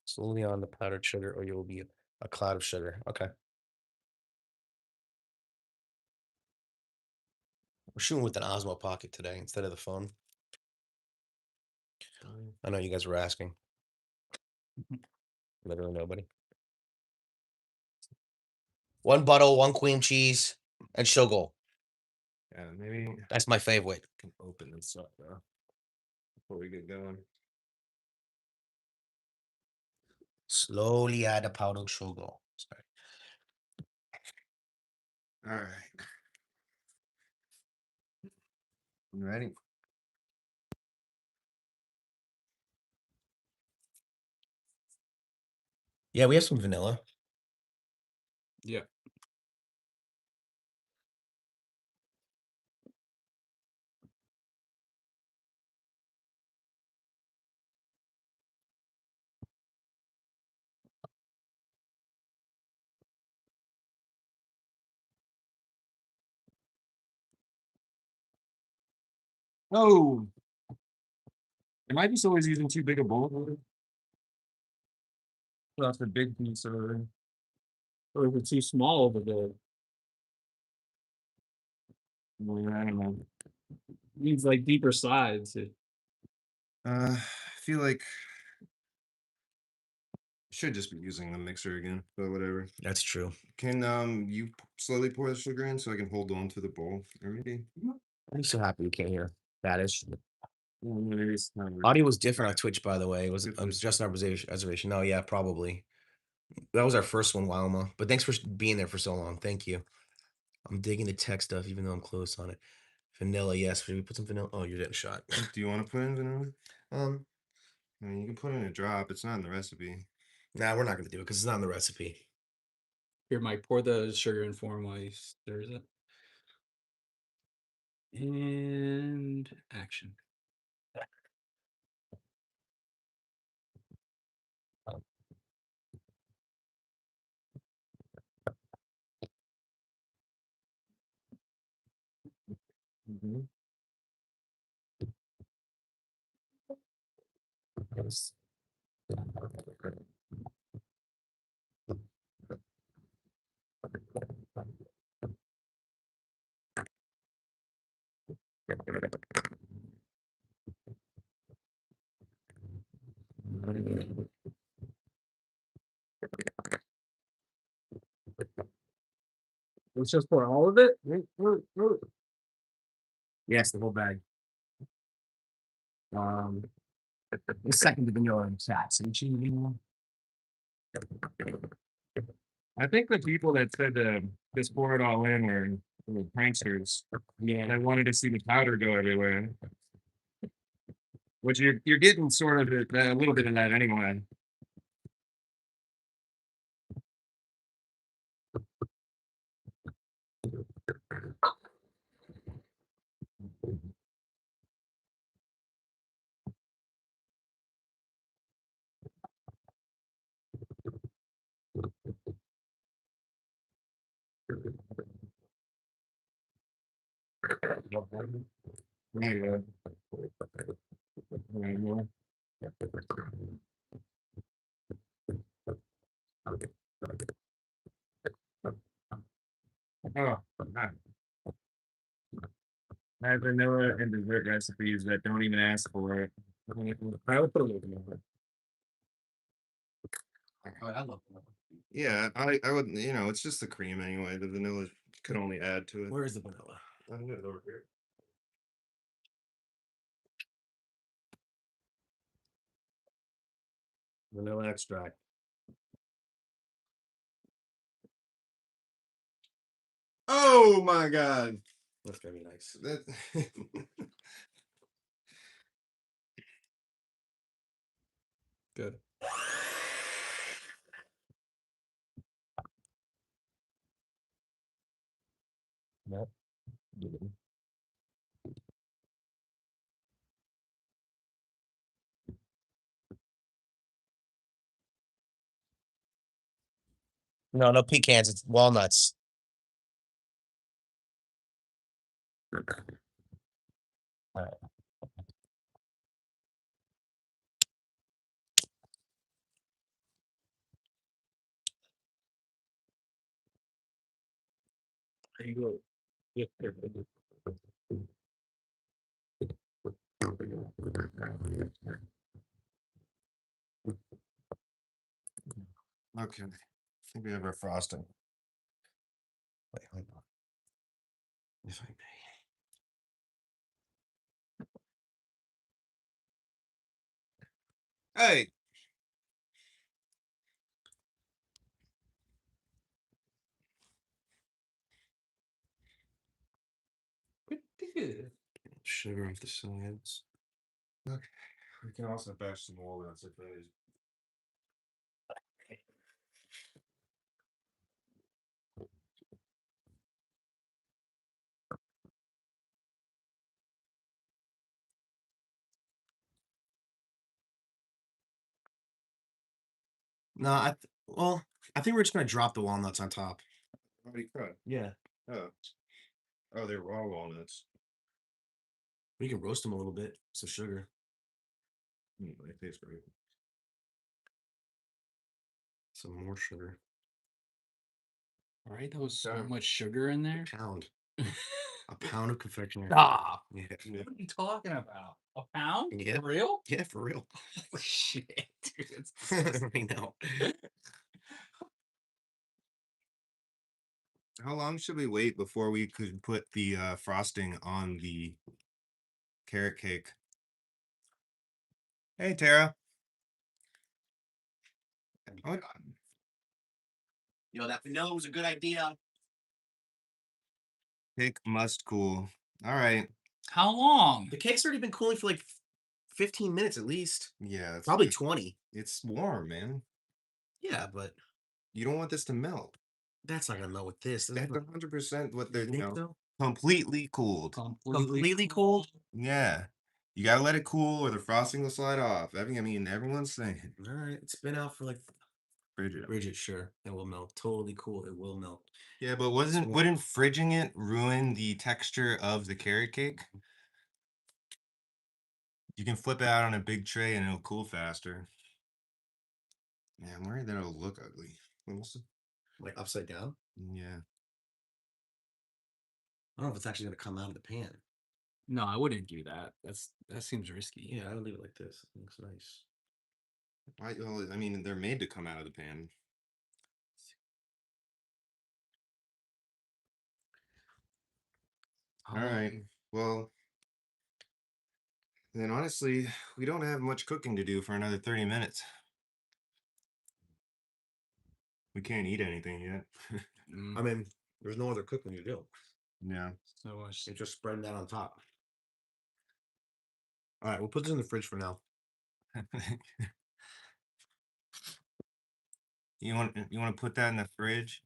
Slowly on the powdered sugar, or you will be a cloud of sugar. Okay. We're shooting with an Osmo Pocket today instead of the phone. I know you guys were asking. Literally nobody. One butter, one cream cheese, and sugar. Yeah, maybe That's my favorite. I can open this up though before we get going. Slowly add the powdered sugar. Sorry. All right. You ready? Yeah, we have some vanilla. Yeah. Oh, am I just always using too big a bowl? Well, that's a big piece, or is it too small over there? I don't know. Needs like deeper sides. I feel like should just be using the mixer again, but whatever. That's true. Can you slowly pour the sugar in so I can hold on to the bowl? Already. I'm so happy you came here. That is. Maybe it's not really- Audio was different on Twitch, by the way. It was Good for- just an observation. No, yeah, probably. That was our first one, Wilma. But thanks for being there for so long. Thank you. I'm digging the tech stuff, even though I'm close on it. Vanilla, yes. Should we put some vanilla? Oh, you're getting shot. Do you want to put in vanilla? I mean, you can put in a drop. It's not in the recipe. Nah, we're not gonna do it because it's not in the recipe. Here, Mike, pour the sugar in for him while he stirs it. And action. Yes. Let's just pour all of it. Yes, the whole bag. The second the vanilla and fats. I think the people that said just pour it all in were pranksters. Yeah, and I wanted to see the powder go everywhere. Which you're getting sort of a little bit of that anyway. There you go. Oh, I have vanilla and dessert recipes that don't even ask for it. I would put a little bit more. Oh, I love vanilla. Yeah, I would, it's just the cream anyway. The vanilla could only add to it. Where is the vanilla? I got it over here. Vanilla extract. Oh my god. That's gonna be nice. That Good. Yep. No, no pecans. It's walnuts. All right. There you go. Yeah, okay. I think we have our frosting. Wait, hold on. If I may. Hey. Sugar off the sides. Okay. We can also bash some walnuts if that is. No, well, I think we're just gonna drop the walnuts on top. Already cut. Yeah. Oh. Oh, they're raw walnuts. We can roast them a little bit. Some sugar. They taste great. Some more sugar. All right, that was so much sugar in there. Pound. A pound of confectionery. Stop. Yeah. What are you talking about? A pound? Yeah. For real? Yeah, for real. Holy shit, dude. It's I know. How long should we wait before we could put the frosting on the carrot cake? Hey, Tara. What? Yo, that vanilla was a good idea. Cake must cool. All right. How long? The cake's already been cooling for like 15 minutes at least. Yeah, it's Probably 20. It's warm, man. Yeah, but You don't want this to melt. that's not gonna melt with this. That's 100% what they're, think so? completely cooled. Completely cold. Yeah. You gotta let it cool or the frosting will slide off. I mean, everyone's saying. All right, it's been out for like Bridget. Bridget, sure. It will melt. Totally cool. It will melt. Yeah, but wouldn't fridging it ruin the texture of the carrot cake? You can flip it out on a big tray and it'll cool faster. Yeah, I'm worried that it'll look ugly. Like upside down. Yeah. I don't know if it's actually gonna come out of the pan. No, I wouldn't do that. That seems risky. Yeah, I would leave it like this. It looks nice. Well, I mean, they're made to come out of the pan. All right. Well, then honestly, we don't have much cooking to do for another 30 minutes. We can't eat anything yet. I mean, there's no other cooking you do. Yeah. So It's just spreading that on top. All right, we'll put this in the fridge for now. You want to put that in the fridge?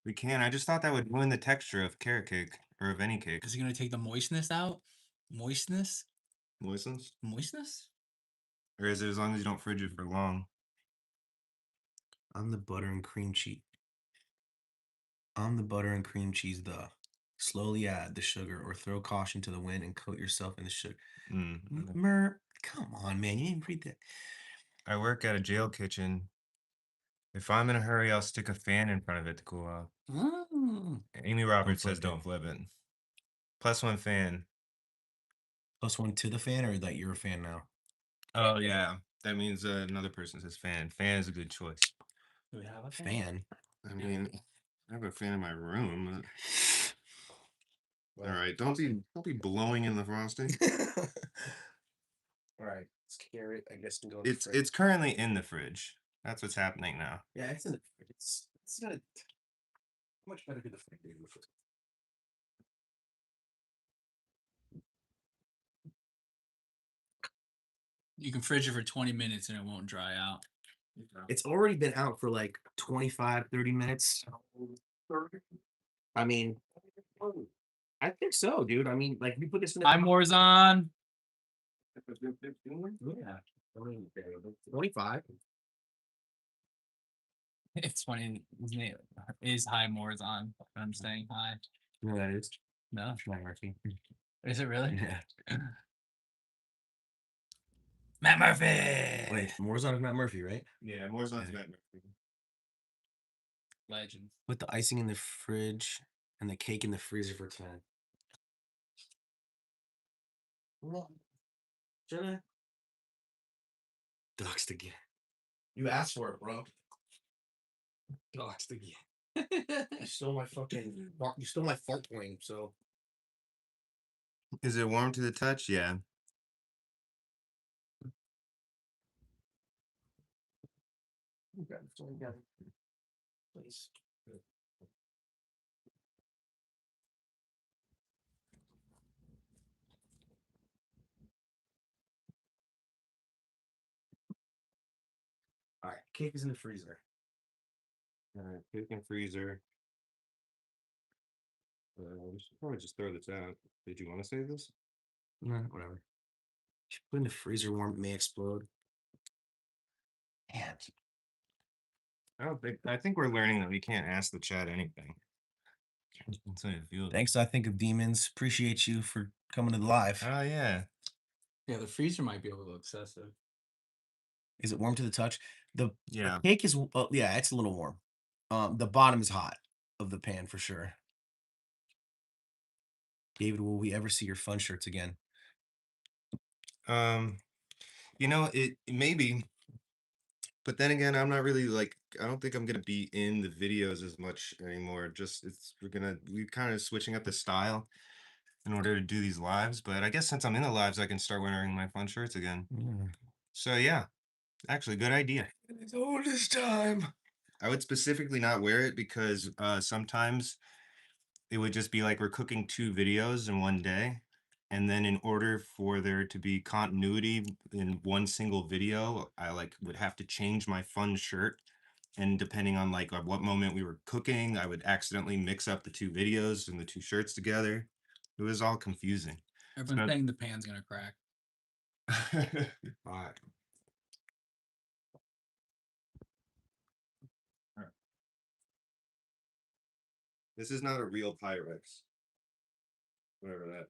We can. I just thought that would ruin the texture of carrot cake or of any cake. Is it gonna take the moistness out? Moistness? Moistens? Moistness? Or is it as long as you don't fridge it for long? On the butter and cream cheese. On the butter and cream cheese, slowly add the sugar or throw caution to the wind and coat yourself in the sugar. Come on, man. You didn't read that. I work at a jail kitchen. If I'm in a hurry, I'll stick a fan in front of it to cool off. Oh. Amy Roberts flip says it. don't flip it. +1 fan. +1 to the fan, or that you're a fan now? Oh, yeah. That means another person says fan. Fan is a good choice. Do we have a Fan? I mean, I have a fan in my room. All right, don't be blowing in the frosting. All right, let's carry it. I guess can go. It's currently in the fridge. That's what's happening now. Yeah, it's in the fridge. It's gonna much better do the fridge than the fridge. You can fridge it for 20 minutes and it won't dry out. It's already been out for like 25, 30 minutes. I mean, I think so, dude. I mean, like, we put this in the. Hi, Morzon. Yeah. 25. It's funny. His name is Hi Morzon. I'm saying hi. You know what that is? No. Matt Murphy. Is it really? Yeah. Matt Murphy. Wait, Morzon is Matt Murphy, right? Yeah, more's not Matt Murphy. Legend. Put the icing in the fridge and the cake in the freezer for 10. Should I? Doxed again. You asked for it, bro. Doxed again. You stole my fart plane, so. Is it warm to the touch? Yeah. Please. All right, cake is in the freezer. All right, cake and freezer. We should probably just throw this out. Did you want to save this? Nah, whatever. Should put in the freezer warm, it may explode. Man. I think we're learning that we can't ask the chat anything. That's how it feels. Thanks, I think of demons. Appreciate you for coming to the live. Oh yeah. Yeah, the freezer might be a little excessive. Is it warm to the touch? The Yeah. cake is yeah, it's a little warm. The bottom is hot of the pan for sure. David, will we ever see your fun shirts again? You know, it maybe, but then again, I'm not really like, I don't think I'm gonna be in the videos as much anymore. Just we're kind of switching up the style in order to do these lives. But I guess since I'm in the lives, I can start wearing my fun shirts again. So yeah, actually, good idea. It's all this time. I would specifically not wear it because sometimes it would just be like we're cooking 2 videos in one day. And then in order for there to be continuity in one single video, I like would have to change my fun shirt. And depending on like at what moment we were cooking, I would accidentally mix up the 2 videos and the 2 shirts together. It was all confusing. Everyone's saying the pan's gonna crack. All right. This is not a real Pyrex. Whatever that.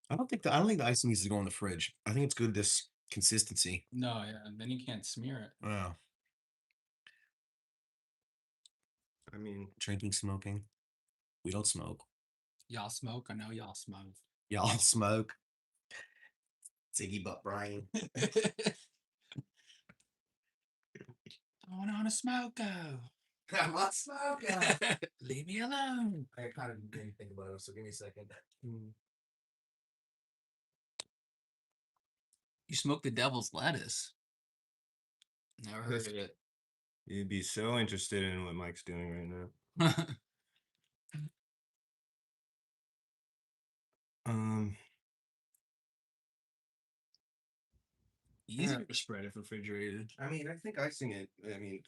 I don't think the icing needs to go in the fridge. I think it's good this consistency. No, yeah, and then you can't smear it. Wow. I mean, Drinking, smoking. We don't smoke. Y'all smoke? I know y'all smoke. Y'all smoke. Ziggy Butt Brian. I want to smoke go. I'm not smoking. Leave me alone. I kind of didn't think about it, so give me a second. You smoke the devil's lettuce. Never heard of it. you'd be so interested in what Mike's doing right now. Um, Easier to spread if refrigerated. I mean, I think icing it,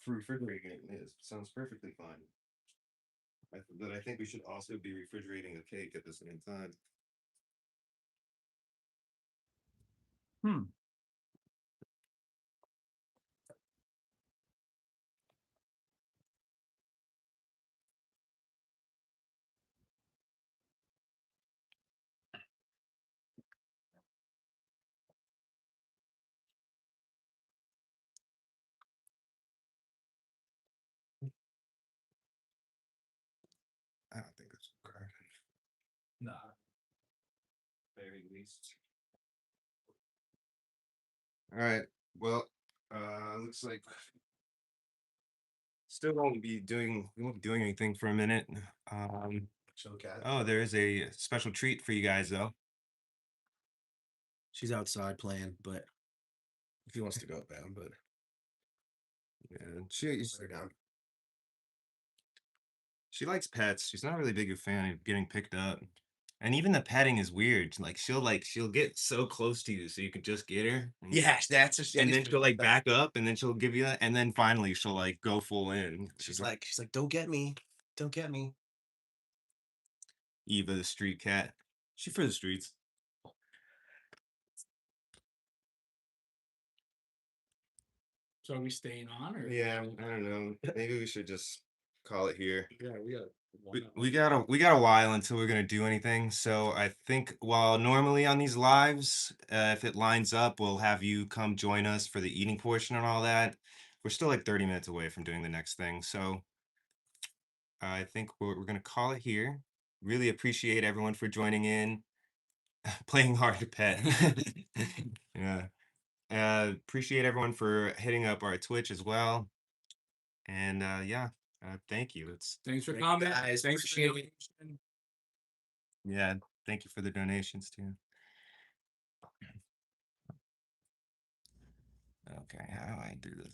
for refrigerating it sounds perfectly fine. But I think we should also be refrigerating a cake at the same time. Hmm. I don't think it's okay. Nah. Very least. All right. Well, looks like still we won't be doing anything for a minute. Show the cat. Oh, there is a special treat for you guys though. She's outside playing, but if he wants to go down, but Yeah, put her down. she likes pets. She's not really big a fan of getting picked up. And even the petting is weird. She'll get so close to you so you can just get her. Yes, that's And then she'll like back up and then she'll give you that and then finally she'll like go full in. she's like, don't get me. Don't get me. Eva the street cat. She for the streets. So are we staying on or? Yeah, I don't know. Maybe we should just call it here. Yeah, we got We got a while until we're gonna do anything. So I think while normally on these lives, if it lines up, we'll have you come join us for the eating portion and all that. We're still like 30 minutes away from doing the next thing. So I think we're gonna call it here. Really appreciate everyone for joining in, playing hard to pet. Yeah. Appreciate everyone for hitting up our Twitch as well. And yeah, thank you. Thanks for Thank you, coming. guys. Thanks for Appreciate it. donation. Yeah, thank you for the donations too. Okay, how do I do this?